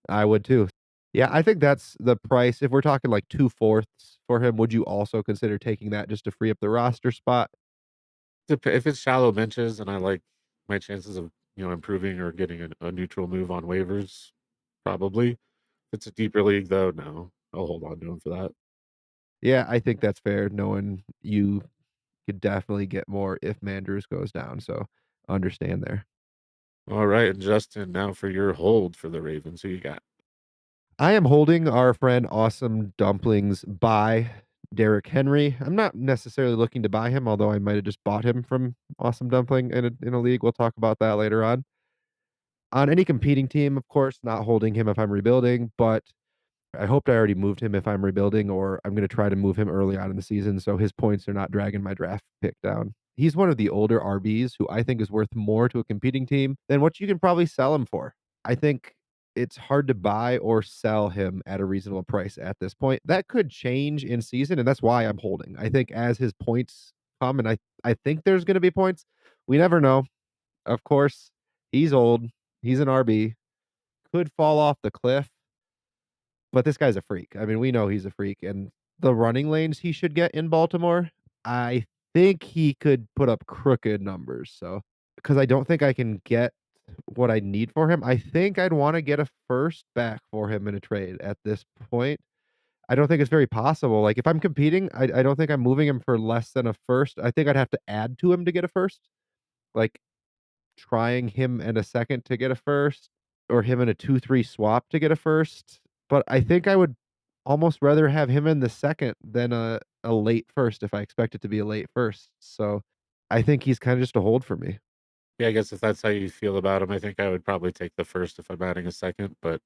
I would too. Yeah, I think that's the price. If we're talking like 2/4 for him, would you also consider taking that just to free up the roster spot? If it's shallow benches and I like my chances of improving or getting a neutral move on waivers, probably. If it's a deeper league, though, no, I'll hold on to him for that. Yeah, I think that's fair, knowing you could definitely get more if Mandrews goes down, so understand there. All right, and Justin, now for your hold for the Ravens, who you got? I am holding our friend Awesome Dumplings by Derrick Henry. I'm not necessarily looking to buy him, although I might have just bought him from Awesome Dumpling in a league. We'll talk about that later on. On any competing team, of course, not holding him if I'm rebuilding, but I hoped I already moved him if I'm rebuilding, or I'm gonna try to move him early on in the season so his points are not dragging my draft pick down. He's one of the older RBs who I think is worth more to a competing team than what you can probably sell him for. I think it's hard to buy or sell him at a reasonable price at this point. That could change in season, and that's why I'm holding. I think as his points come, and I think there's gonna be points, we never know. Of course, he's old, he's an RB, could fall off the cliff, but this guy's a freak. I mean, we know he's a freak, and the running lanes he should get in Baltimore, I think he could put up crooked numbers, so because I don't think I can get what I need for him, I think I'd wanna get a first back for him in a trade at this point. I don't think it's very possible, like, if I'm competing, I don't think I'm moving him for less than a first. I think I'd have to add to him to get a first, like, trying him and a second to get a first, or him and a 2-3 swap to get a first, but I think I would almost rather have him in the second than a late first if I expect it to be a late first, so I think he's kinda just a hold for me. Yeah, I guess if that's how you feel about him, I think I would probably take the first if I'm adding a second. But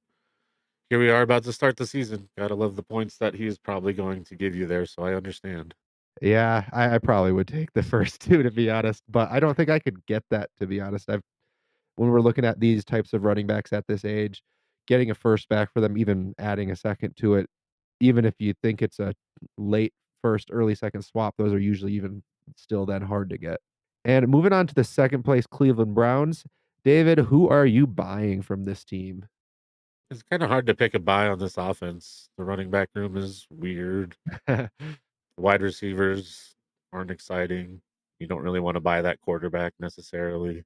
here we are about to start the season. Gotta love the points that he is probably going to give you there, so I understand. Yeah, I probably would take the first 2 to be honest, but I don't think I could get that, to be honest. I've When we're looking at these types of running backs at this age, getting a first back for them, even adding a second to it, even if you think it's a late first, early second swap, those are usually even still then hard to get. And moving on to the second place Cleveland Browns, David, who are you buying from this team? It's kind of hard to pick a buy on this offense. The running back room is weird. Wide receivers aren't exciting. You don't really want to buy that quarterback necessarily.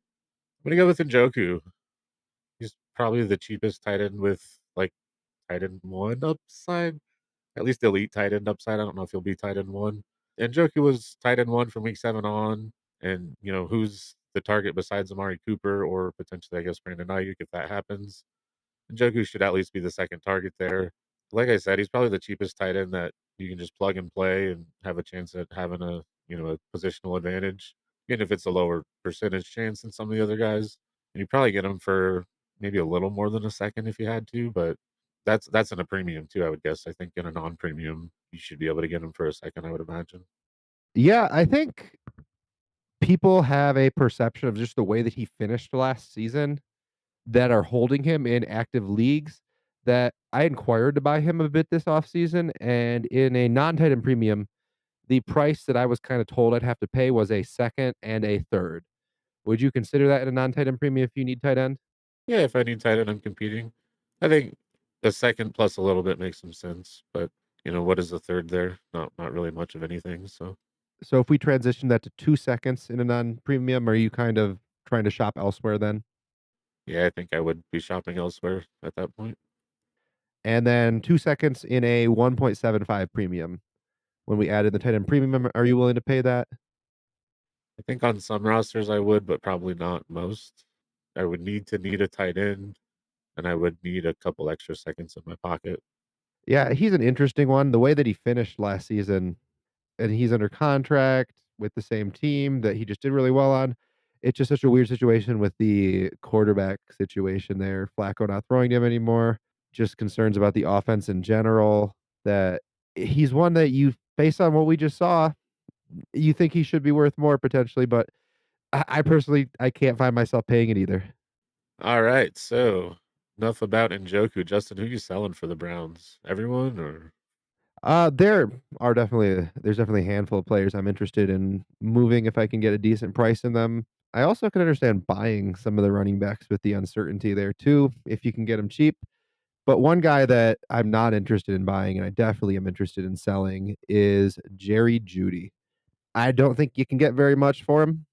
gonna go with Njoku. He's probably the cheapest tight end with like tight end one upside, at least elite tight end upside. I don't know if he'll be tight end one. And Njoku was tight end one from week 7 on. And, who's the target besides Amari Cooper or potentially, I guess, Brandon Ayuk if that happens? Njoku should at least be the second target there. Like I said, he's probably the cheapest tight end that you can just plug and play and have a chance at having a positional advantage, even if it's a lower percentage chance than some of the other guys. And you probably get him for maybe a little more than a second if you had to, but that's in a premium too, I would guess. I think in a non-premium, you should be able to get him for a second, I would imagine. Yeah, I think people have a perception of just the way that he finished last season that are holding him in active leagues that I inquired to buy him a bit this offseason, and in a non-tight end premium, the price that I was kinda told I'd have to pay was a second and a third. Would you consider that in a non-tight end premium if you need tight end? Yeah, if I need tight end, I'm competing. I think the second plus a little bit makes some sense, but what is the third there? Not really much of anything. So So if we transition that to 2 seconds in a non-premium, are you kind of trying to shop elsewhere then? yeah, I think I would be shopping elsewhere at that point. And then 2 seconds in a 1.75 premium. When we added the tight end premium, are you willing to pay that? I think on some rosters I would, but probably not most. I would need a tight end, and I would need a couple extra seconds in my pocket. Yeah, he's an interesting one. The way that he finished last season, and he's under contract with the same team that he just did really well on. It's just such a weird situation with the quarterback situation there. Flacco not throwing to him anymore. Just concerns about the offense in general. That he's one that you, based on what we just saw, you think he should be worth more potentially, but I personally I can't find myself paying it either. All right, so enough about Njoku. Justin, who you selling for the Browns? Everyone or There are definitely there's definitely a handful of players I'm interested in moving if I can get a decent price in them. I also can understand buying some of the running backs with the uncertainty there too, if you can get them cheap. But one guy that I'm not interested in buying, and I definitely am interested in selling, is Jerry Judy. I don't think you can get very much for him.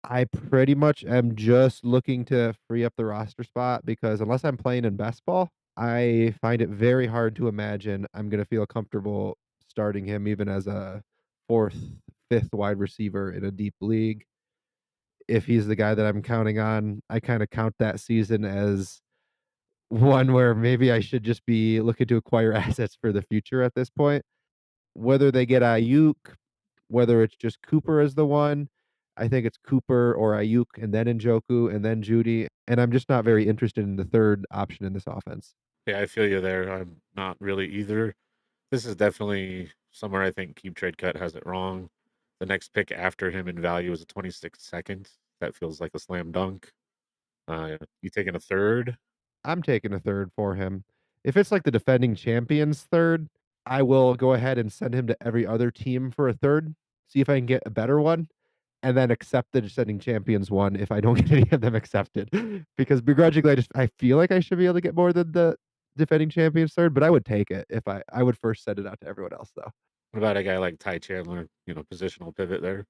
I pretty much am just looking to free up the roster spot because unless I'm playing in best ball, I find it very hard to imagine I'm gonna feel comfortable starting him even as a 4th, 5th wide receiver in a deep league. If he's the guy that I'm counting on, I kinda count that season as one where maybe I should just be looking to acquire assets for the future at this point. Whether they get Ayuk, whether it's just Cooper as the one, I think it's Cooper or Ayuk and then Njoku and then Judy, and I'm just not very interested in the 3rd option in this offense. yeah, I feel you there. I'm not really either. This is definitely somewhere I think Keep Trade Cut has it wrong. The next pick after him in value is a 26th second. That feels like a slam dunk. You taking a third? I'm taking a 3rd for him. If it's like the defending champions 3rd, I will go ahead and send him to every other team for a 3rd, see if I can get a better one, and then accept the defending champions one if I don't get any of them accepted. Because begrudgingly, I feel like I should be able to get more than the defending champions 3rd, but I would take it if I would first send it out to everyone else, though. What about a guy like Ty Chandler? Positional pivot there.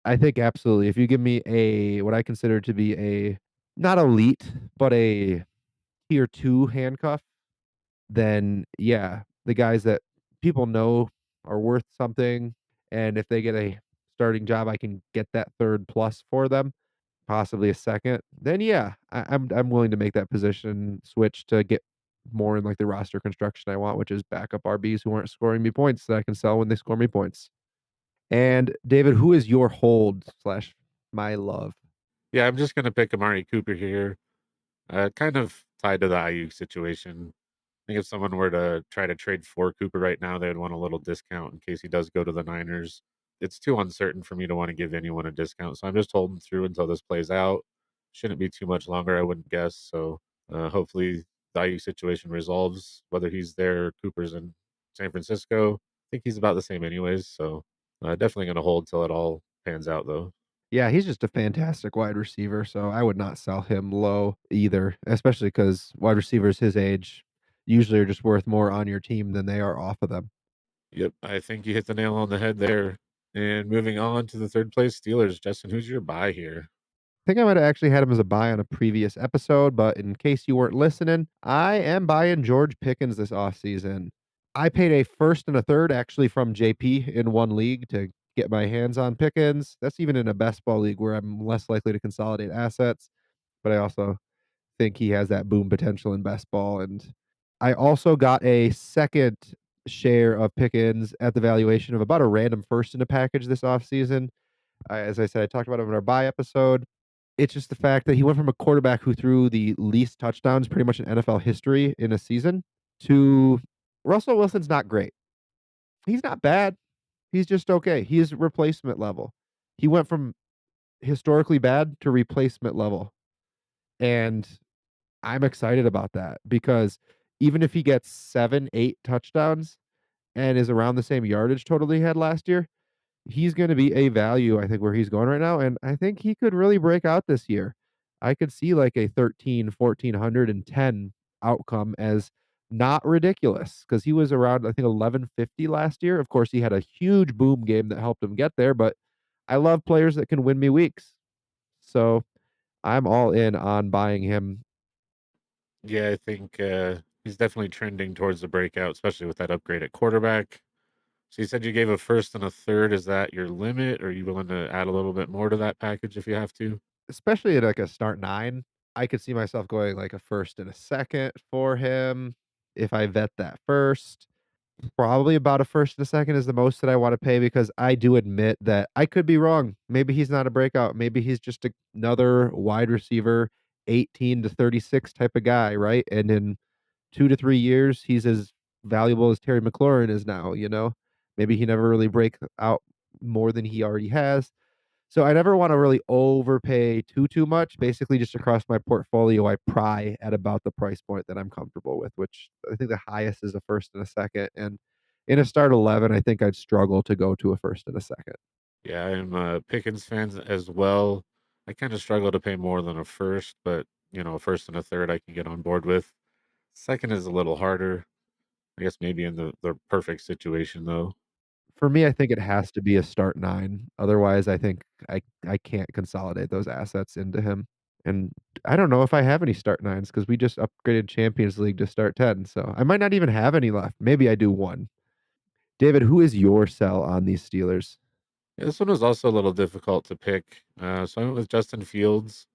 I think absolutely. If you give me a what I consider to be a not elite, but a tier 2 handcuff, then yeah, the guys that people know are worth something, and if they get a starting job, I can get that 3rd plus for them, possibly a second, then yeah, I'm willing to make that position switch to get more in like the roster construction I want, which is backup RBs who aren't scoring me points that I can sell when they score me points. And David, who is your hold slash my love? Yeah, I'm just gonna pick Amari Cooper here. Kind of tied to the Ayuk situation. I think if someone were to try to trade for Cooper right now, they'd want a little discount in case he does go to the Niners. It's too uncertain for me to want to give anyone a discount, so I'm just holding through until this plays out. Shouldn't be too much longer, I wouldn't guess. So hopefully the Ayuk situation resolves. Whether he's there, or Cooper's in San Francisco. I think he's about the same anyways. So definitely going to hold till it all pans out, though. Yeah, he's just a fantastic wide receiver, so I would not sell him low either, especially because wide receivers his age usually are just worth more on your team than they are off of them. Yep, I think you hit the nail on the head there. And moving on to the third place Steelers, Justin, who's your buy here? think I might have actually had him as a buy on a previous episode, but in case you weren't listening, I am buying George Pickens this offseason. I paid a first and a third actually from JP in one league to get my hands on Pickens. That's even in a best ball league where I'm less likely to consolidate assets, but I also think he has that boom potential in best ball. And I also got a second share of Pickens at the valuation of about a random first in a package this offseason. As I said, I talked about him in our buy episode. It's just the fact that he went from a quarterback who threw the least touchdowns pretty much in NFL history in a season to Russell Wilson's not great. He's not bad. He's just okay. He is replacement level. He went from historically bad to replacement level. And I'm excited about that because even if he gets 7, 8 touchdowns and is around the same yardage total he had last year, he's gonna be a value, I think, where he's going right now, and I think he could really break out this year. I could see like a 13, 1,410 outcome as not ridiculous because he was around, I think, 1150 last year. Of course, he had a huge boom game that helped him get there, but I love players that can win me weeks. So I'm all in on buying him. Yeah, I think he's definitely trending towards the breakout, especially with that upgrade at quarterback. So you said you gave a first and a third. Is that your limit? Or are you willing to add a little bit more to that package if you have to? Especially at like a start 9, I could see myself going like a first and a second for him if I vet that first. Probably about a first and a second is the most that I wanna pay because I do admit that I could be wrong. Maybe he's not a breakout. Maybe he's just another wide receiver, 18 to 36 type of guy, right? And in 2 to 3 years, he's as valuable as Terry McLaurin is now, you know? Maybe he never really break out more than he already has. So I never wanna really overpay too much. Basically, just across my portfolio, I pry at about the price point that I'm comfortable with, which I think the highest is a first and a second, and in a start 11, I think I'd struggle to go to a first and a second. Yeah, I'm a Pickens fan as well. I kind of struggle to pay more than a first, but a first and a third I can get on board with. Second is a little harder. I guess maybe in the perfect situation though. For me, I think it has to be a start 9. Otherwise, I think I can't consolidate those assets into him, and I don't know if I have any start 9s because we just upgraded Champions League to start 10, so I might not even have any left. Maybe I do 1. David, who is your sell on these Steelers? Yeah, this one was also a little difficult to pick. So I went with Justin Fields.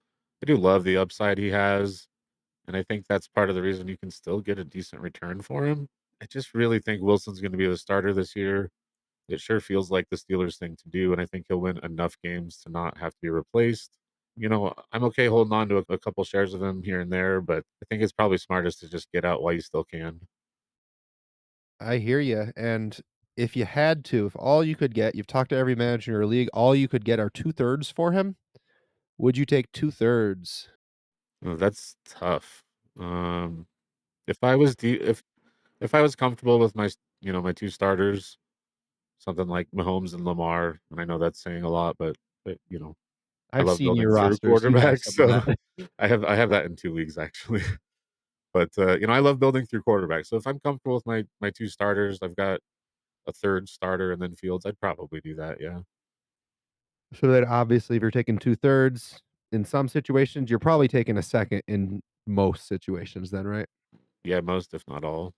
I do love the upside he has, and I think that's part of the reason you can still get a decent return for him. I just really think Wilson's going to be the starter this year. It sure feels like the Steelers thing to do, and I think he'll win enough games to not have to be replaced. I'm okay holding on to a couple shares of him here and there, but I think it's probably smartest to just get out while you still can. I hear you. And if you had to, if all you could get, you've talked to every manager in your league, all you could get are 2/3 for him, would you take 2/3? Oh, that's tough. Um, if I was if I was comfortable with my two starters, something like Mahomes and Lamar, and I know that's saying a lot, but I I've love seen building your through rosters. You have quarterbacks, some of so that. I have that in 2 leagues actually. But, I love building through quarterbacks, so if I'm comfortable with my 2 starters, I've got a 3rd starter and then Fields, I'd probably do that, yeah. So then obviously if you're taking 2/3, in some situations, you're probably taking a second in most situations then, right? Yeah, most if not all.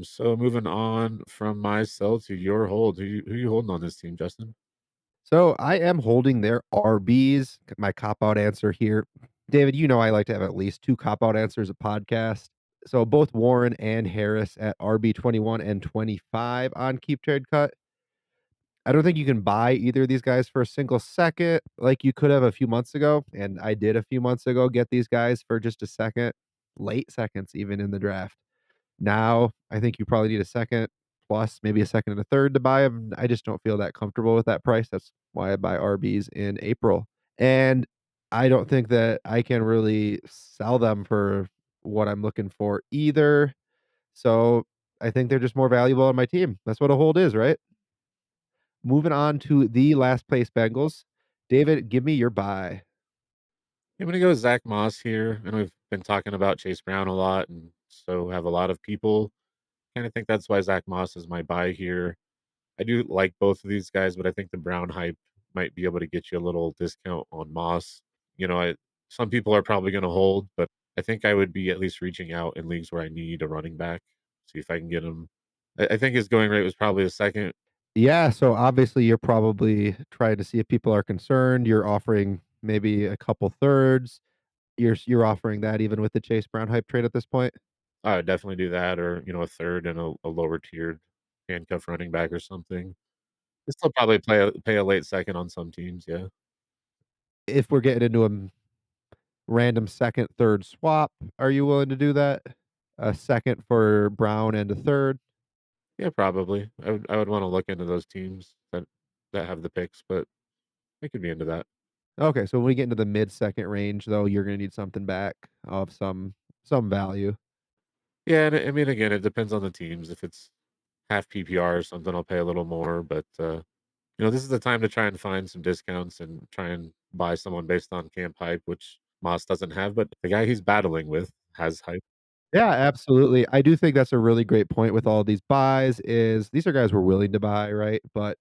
So moving on from my sell to your hold, who you holding on this team, Justin? So I am holding their RBs. My cop out answer here. David, you know I like to have at least 2 cop out answers a podcast. So both Warren and Harris at RB 21 and 25 on Keep Trade Cut. I don't think you can buy either of these guys for a single second like you could have a few months ago, and I did a few months ago get these guys for just a second, late seconds even in the draft. Now, I think you probably need a second plus maybe a second and a third to buy them. I just don't feel that comfortable with that price. That's why I buy RBs in April. And I don't think that I can really sell them for what I'm looking for either. So I think they're just more valuable on my team. That's what a hold is, right? Moving on to the last place Bengals. David, give me your buy. I'm gonna go with Zach Moss here. I know we've been talking about Chase Brown a lot, and so have a lot of people. Kinda think that's why Zach Moss is my buy here. I do like both of these guys, but I think the Brown hype might be able to get you a little discount on Moss. Some people are probably going to hold, but I think I would be at least reaching out in leagues where I need a running back, see if I can get him. I think his going rate was probably a second. Yeah, so obviously you're probably trying to see if people are concerned. You're offering maybe a couple thirds. You're offering that even with the Chase Brown hype trade at this point? I would definitely do that, or a third and a lower tiered handcuff running back or something. I'd still probably pay a late second on some teams. Yeah, If we're getting into a random second, third swap, are you willing to do that? A second for Brown and a third? yeah, probably. I would want to look into those teams that have the picks, but I could be into that. Okay, so when we get into the mid-second range, though, you're gonna need something back of some value. Yeah, and I mean, again, it depends on the teams. If it's half PPR or something, I'll pay a little more. But this is the time to try and find some discounts and try and buy someone based on camp hype, which Moss doesn't have, but the guy he's battling with has hype. Yeah, absolutely. I do think that's a really great point with all these buys is these are guys we're willing to buy, right? But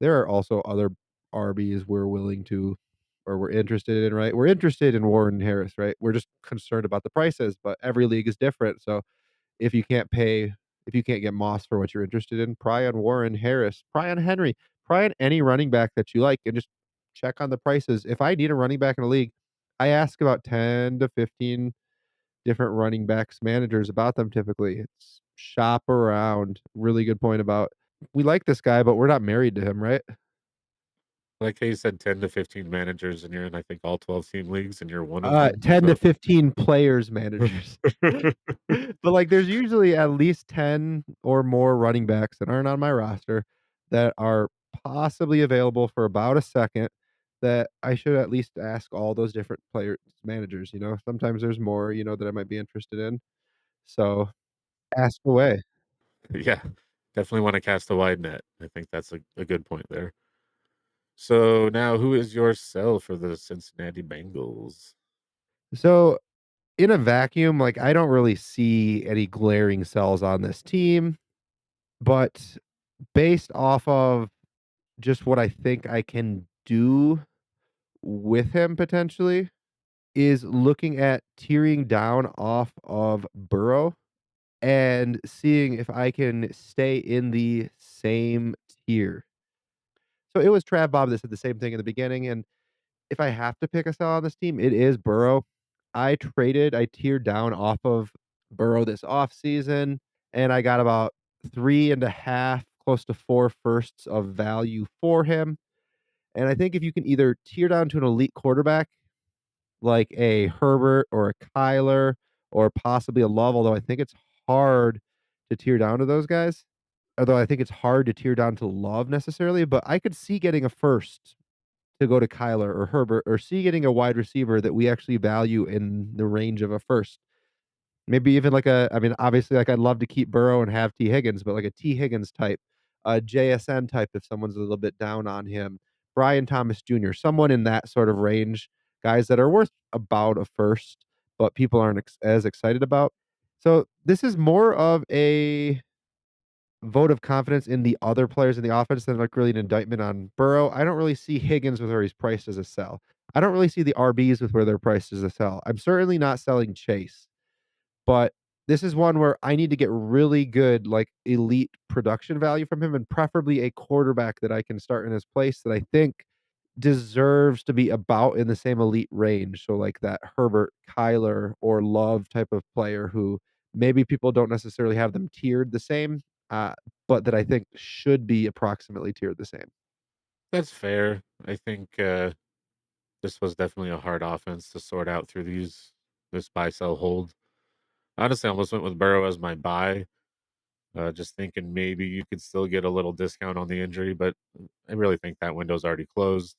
there are also other RBs we're willing to or we're interested in, right? We're interested in Warren Harris, right? We're just concerned about the prices, but every league is different. So if you can't pay if you can't get Moss for what you're interested in, pry on Warren Harris, pry on Henry, pry on any running back that you like and just check on the prices. If I need a running back in a league, I ask about 10 to 15 different running backs managers about them typically. It's shop around. Really good point about we like this guy, but we're not married to him, right? Like how you said, 10 to 15 managers, and you're in, I think, all 12 team leagues, and you're one of them. 10 to So 15 players managers. But, like, there's usually at least 10 or more running backs that aren't on my roster that are possibly available for about a second that I should at least ask all those different player managers, you know? Sometimes there's more, that I might be interested in. So, ask away. yeah, definitely want to cast a wide net. I think that's a good point there. So now, who is your sell for the Cincinnati Bengals? So, in a vacuum, like, I don't really see any glaring sells on this team, but based off of just what I think I can do with him potentially is looking at tearing down off of Burrow and seeing if I can stay in the same tier. So it was Trav Bob that said the same thing in the beginning, and if I have to pick a sell on this team, it is Burrow. I tiered down off of Burrow this offseason, and I got about 3.5, close to 4 firsts of value for him. And I think if you can either tier down to an elite quarterback like a Herbert or a Kyler or possibly a Love, although I think it's hard to tier down to those guys. Although I think it's hard to tier down to Love necessarily, but I could see getting a first to go to Kyler or Herbert or see getting a wide receiver that we actually value in the range of a first. Maybe even like I mean, obviously, like, I'd love to keep Burrow and have T. Higgins, but like a T. Higgins type, a JSN type if someone's a little bit down on him, Brian Thomas Jr., someone in that sort of range, guys that are worth about a first, but people aren't as excited about. So this is more of a vote of confidence in the other players in the offense than like really an indictment on Burrow. I don't really see Higgins with where he's priced as a sell. I don't really see the RBs with where they're priced as a sell. I'm certainly not selling Chase. But this is one where I need to get really good, like, elite production value from him and preferably a quarterback that I can start in his place that I think deserves to be about in the same elite range. So, like, that Herbert, Kyler, or Love type of player who maybe people don't necessarily have them tiered the same, uh, but that I think should be approximately tiered the same. That's fair. I think this was definitely a hard offense to sort out through this buy sell hold. Honestly, I almost went with Burrow as my buy, just thinking maybe you could still get a little discount on the injury, but I really think that window's already closed.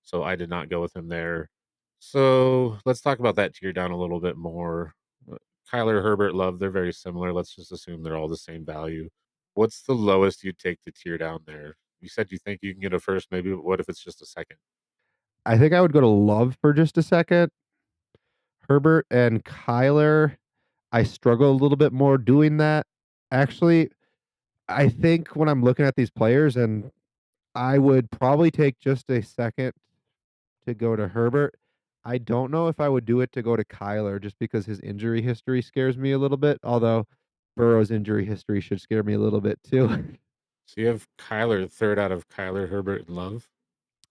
So I did not go with him there. So let's talk about that tier down a little bit more. Uh, Kyler, Herbert, Love, they're very similar. Let's just assume they're all the same value. What's the lowest you'd take to tier down there? You said you think you can get a first, maybe. What if it's just a second? I think I would go to Love for just a second. Herbert and Kyler, I struggle a little bit more doing that. Actually, I think when I'm looking at these players and I would probably take just a second to go to Herbert. I don't know if I would do it to go to Kyler just because his injury history scares me a little bit, although Burrow's injury history should scare me a little bit too. So you have Kyler third out of Kyler, Herbert, and Love.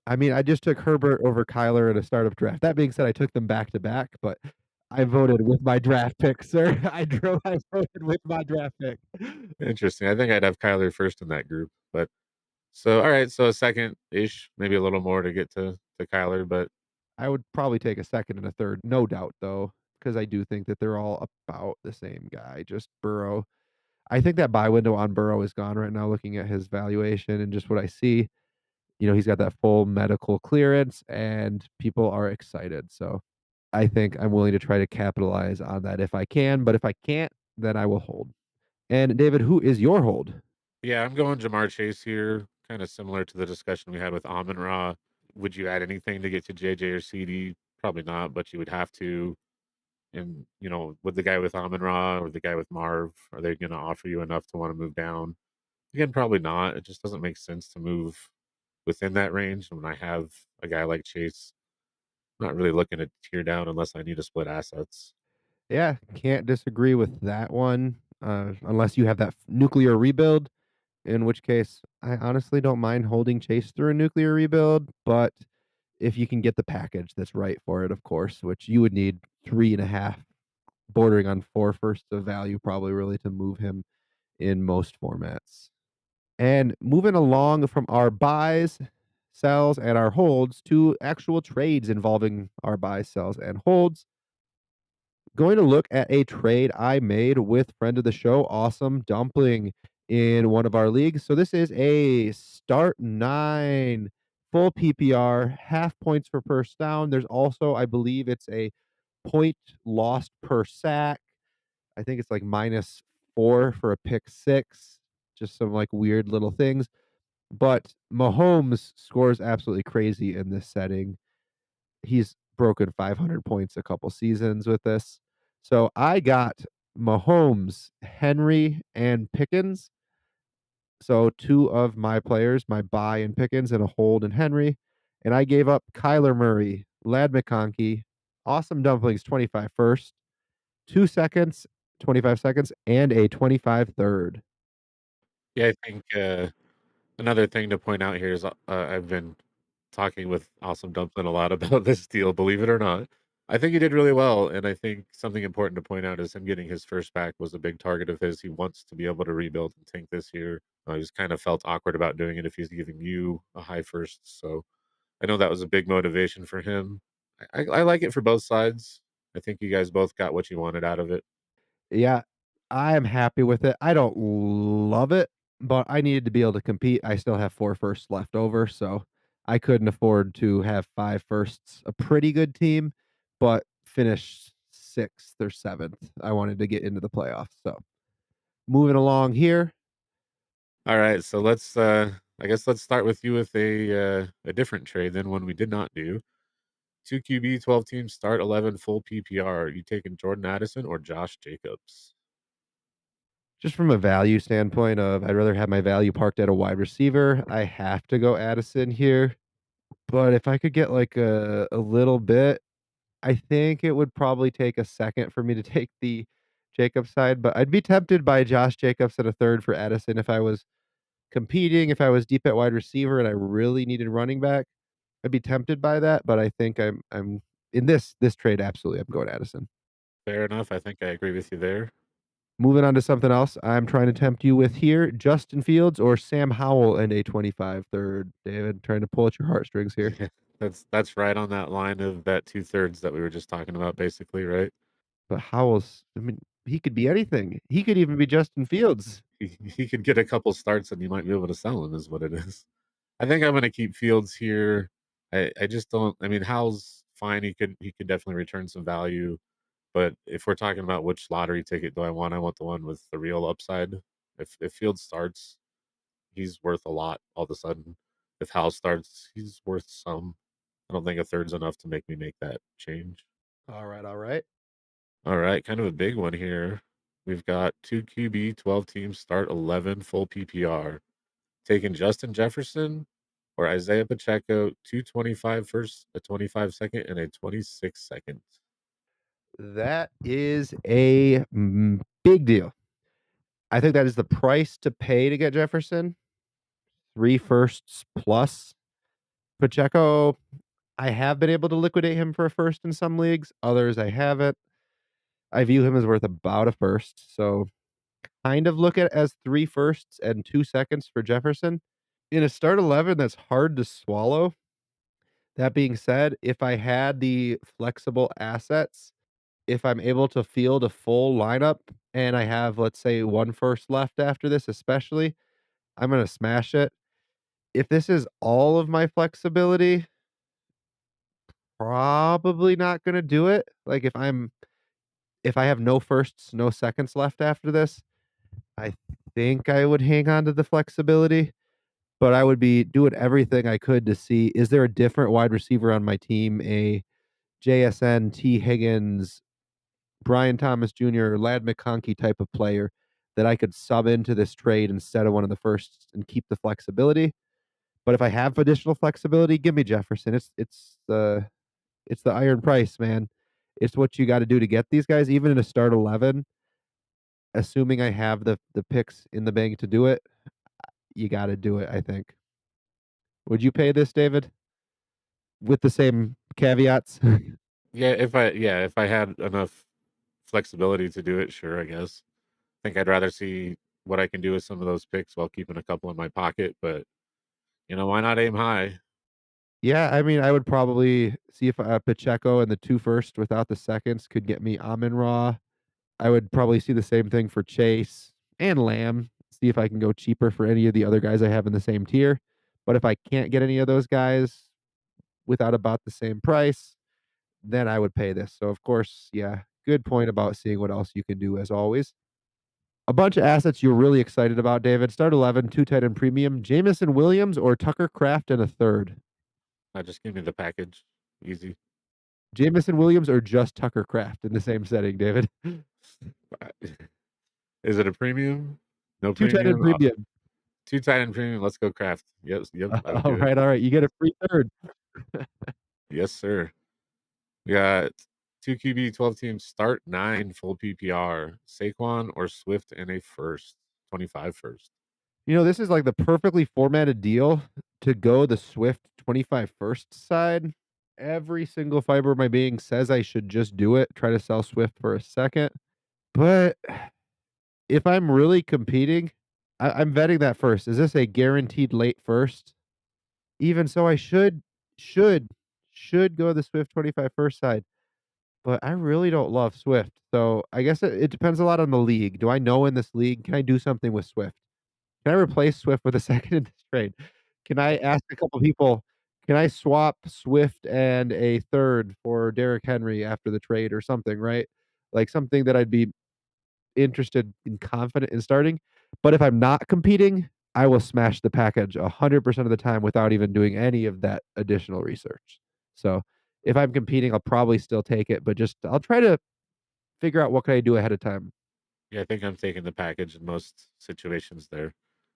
I mean, I just took Herbert over Kyler in a startup draft. That being said, I took them back to back, but I voted with my draft pick, sir. I voted with my draft pick. Interesting. I think I'd have Kyler first in that group, but so all right, so a second ish, maybe a little more to get to Kyler, but I would probably take a second and a third, no doubt though, because I do think that they're all about the same guy. Just Burrow. I think that buy window on Burrow is gone right now, looking at his valuation and just what I see. He's got that full medical clearance and people are excited. So I think I'm willing to try to capitalize on that if I can, but if I can't, then I will hold. And David, who is your hold? yeah, I'm going Jamar Chase here, kind of similar to the discussion we had with Amon Ra. Would you add anything to get to JJ or CD? Probably not, but you would have to. And with the guy with Amon Ra or the guy with Marv, are they going to offer you enough to want to move down? Again, probably not. It just doesn't make sense to move within that range. When I have a guy like Chase, I'm not really looking to tear down unless I need to split assets. Yeah, can't disagree with that one. Unless you have that nuclear rebuild, in which case I honestly don't mind holding Chase through a nuclear rebuild, but if you can get the package that's right for it, of course, which you would need 3.5, bordering on 4 firsts of value, probably really to move him in most formats. And moving along from our buys, sells, and our holds to actual trades involving our buys, sells, and holds. Going to look at a trade I made with friend of the show, Awesome Dumpling, in one of our leagues. So this is a start 9 full PPR, half points for first down. There's also, I believe it's a point lost per sack. I think it's like -4 for a pick six. Just some like weird little things. But Mahomes scores absolutely crazy in this setting. He's broken 500 points a couple seasons with this. So I got Mahomes, Henry, and Pickens. So two of my players, my buy in Pickens and a hold in Henry. And I gave up Kyler Murray, Lad McConkey, Awesome Dumplings 25 first, 2 seconds, 25 seconds, and a 25 third. Yeah, I think another thing to point out here is I've been talking with Awesome Dumpling a lot about this deal, believe it or not. I think he did really well, and I think something important to point out is him getting his first back was a big target of his. He wants to be able to rebuild and tank this year. He's kind of felt awkward about doing it if he's giving you a high first. So I know that was a big motivation for him. I like it for both sides. I think you guys both got what you wanted out of it. Yeah, I am happy with it. I don't love it, but I needed to be able to compete. I still have 4 firsts left over, so I couldn't afford to have 5 firsts. A pretty good team, but finish 6th or 7th. I wanted to get into the playoffs, so moving along here. All right, so I guess let's start with you with a different trade than one we did not do. 2 QB, 12 teams, start 11 full PPR. Are you taking Jordan Addison or Josh Jacobs? Just from a value standpoint of I'd rather have my value parked at a wide receiver, I have to go Addison here, but if I could get like a little bit, I think it would probably take a second for me to take the Jacobs side, but I'd be tempted by Josh Jacobs at a third for Addison if I was competing, if I was deep at wide receiver and I really needed running back. I'd be tempted by that, but I think I'm in this trade, absolutely, I'm going Addison. Fair enough. I think I agree with you there. Moving on to something else I'm trying to tempt you with here, Justin Fields or Sam Howell and a 25 third. David, trying to pull at your heartstrings here. Yeah, that's right on that line of that 2/3 that we were just talking about, basically, right? But Howell's, I mean, he could be anything. He could even be Justin Fields. He could get a couple starts and you might be able to sell him, is what it is. I think I'm going to keep Fields here. I just don't. I mean, Howell's fine. He could definitely return some value. But if we're talking about which lottery ticket do I want the one with the real upside. If Fields starts, he's worth a lot all of a sudden. If Howell starts, he's worth some. I don't think a third's enough to make me make that change. All right, all right. All right, kind of a big one here. We've got 2 QB, 12 teams, start 11 full PPR. Taking Justin Jefferson or Isaiah Pacheco, 225 first, a 25 second, and a 26 second. That is a big deal. I think that is the price to pay to get Jefferson. 3 firsts plus. Pacheco, I have been able to liquidate him for a first in some leagues, others I haven't. I view him as worth about a first, so kind of look at it as 3 firsts and 2 seconds for Jefferson. In a start 11, that's hard to swallow. That being said, if I had the flexible assets, if I'm able to field a full lineup and I have, let's say, 1 first left after this especially, I'm gonna smash it. If this is all of my flexibility, probably not gonna do it. Like, if I have no firsts, no seconds left after this, I think I would hang on to the flexibility, but I would be doing everything I could to see, is there a different wide receiver on my team, a JSN, T. Higgins, Brian Thomas Jr., Lad McConkey type of player that I could sub into this trade instead of one of the firsts and keep the flexibility. But if I have additional flexibility, give me Jefferson. It's the iron price, man. It's what you gotta do to get these guys, even in a start 11, assuming I have the picks in the bank to do it, you gotta do it, I think. Would you pay this, David? With the same caveats? If I had enough flexibility to do it, sure, I guess. I think I'd rather see what I can do with some of those picks while keeping a couple in my pocket, but why not aim high? Yeah, I mean, I would probably see if, Pacheco and the 2 first without the seconds could get me Amon-Ra. I would probably see the same thing for Chase and Lamb, see if I can go cheaper for any of the other guys I have in the same tier. But if I can't get any of those guys without about the same price, then I would pay this. So, of course, yeah, good point about seeing what else you can do as always. A bunch of assets you're really excited about, David. Start 11, 2 tight end premium, Jamison Williams or Tucker Kraft and a third. Just give me the package. Easy. Jamison Williams or just Tucker Kraft in the same setting, David? Is it a premium? No 2 tight end premium? premium. Two tight end premium. Let's go craft. Yes, yep, I would do it. All right. You get a free third. Yes, sir. We got two QB, 12 teams, start 9 full PPR. Saquon or Swift and a first, 25 first. You know, this is like the perfectly formatted deal to go the Swift 25 first side. Every single fiber of my being says I should just do it, try to sell Swift for a second. But if I'm really competing, I'm vetting that first. Is this a guaranteed late first? Even so, I should, should go the Swift 25 first side. But I really don't love Swift. So I guess it depends a lot on the league. Do I know in this league, can I do something with Swift? Can I replace Swift with a second in this trade? Can I ask a couple people, can I swap Swift and a third for Derrick Henry after the trade or something, right? Like something that I'd be interested and confident in starting. But if I'm not competing, I will smash the package 100% of the time without even doing any of that additional research. So if I'm competing, I'll probably still take it, but just I'll try to figure out what can I do ahead of time. Yeah, I think I'm taking the package in most situations there.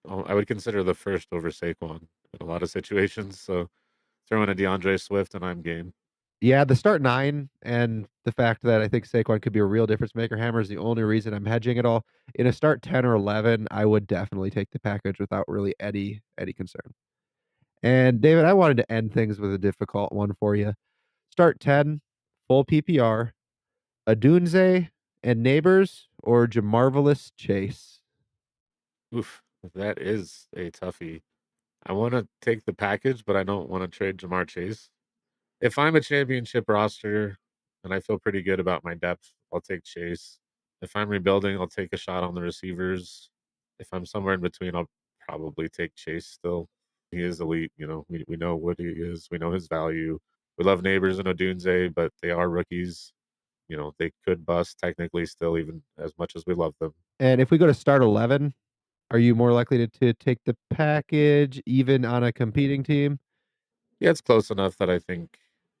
I would consider the first over Saquon in a lot of situations. So throw in a DeAndre Swift and I'm game. Yeah, the start 9 and the fact that I think Saquon could be a real difference maker hammer is the only reason I'm hedging it all. In a start 10 or 11, I would definitely take the package without really any concern. And David, I wanted to end things with a difficult one for you. Start 10, full PPR, Adunze and Neighbors or Jamarvelous Chase. Oof, that is a toughie. I want to take the package, but I don't want to trade Jamar Chase. If I'm a championship roster and I feel pretty good about my depth, I'll take Chase. If I'm rebuilding, I'll take a shot on the receivers. If I'm somewhere in between, I'll probably take Chase still. He is elite. We know what he is. We know his value. We love Neighbors and Odunze, but they are rookies. They could bust technically still, even as much as we love them. And if we go to start 11, are you more likely to take the package even on a competing team? Yeah, it's close enough that I think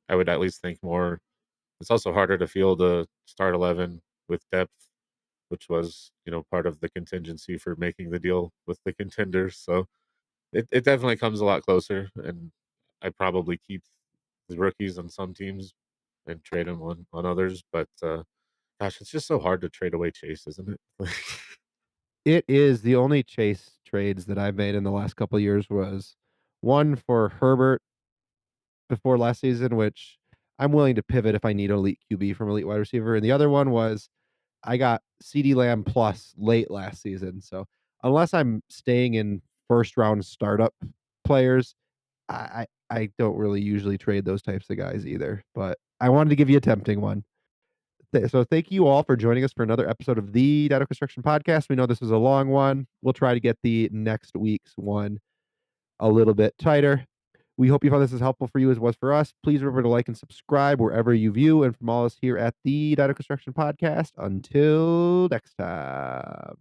I would at least think more. It's also harder to field a start 11 with depth, which was, part of the contingency for making the deal with the contenders. So it definitely comes a lot closer, and I probably keep the rookies on some teams and trade them on others. But gosh, it's just so hard to trade away Chase, isn't it? It is the only Chase trades that I've made in the last couple of years was one for Herbert before last season, which I'm willing to pivot if I need elite QB from elite wide receiver, and the other one was I got CeeDee Lamb plus late last season. So unless I'm staying in first round startup players, I don't really usually trade those types of guys either. But I wanted to give you a tempting one. So thank you all for joining us for another episode of the Data Construction Podcast. We know this was a long one. We'll try to get the next week's one a little bit tighter. We hope you found this as helpful for you as it was for us. Please remember to like and subscribe wherever you view. And from all us here at the Data Construction Podcast, until next time.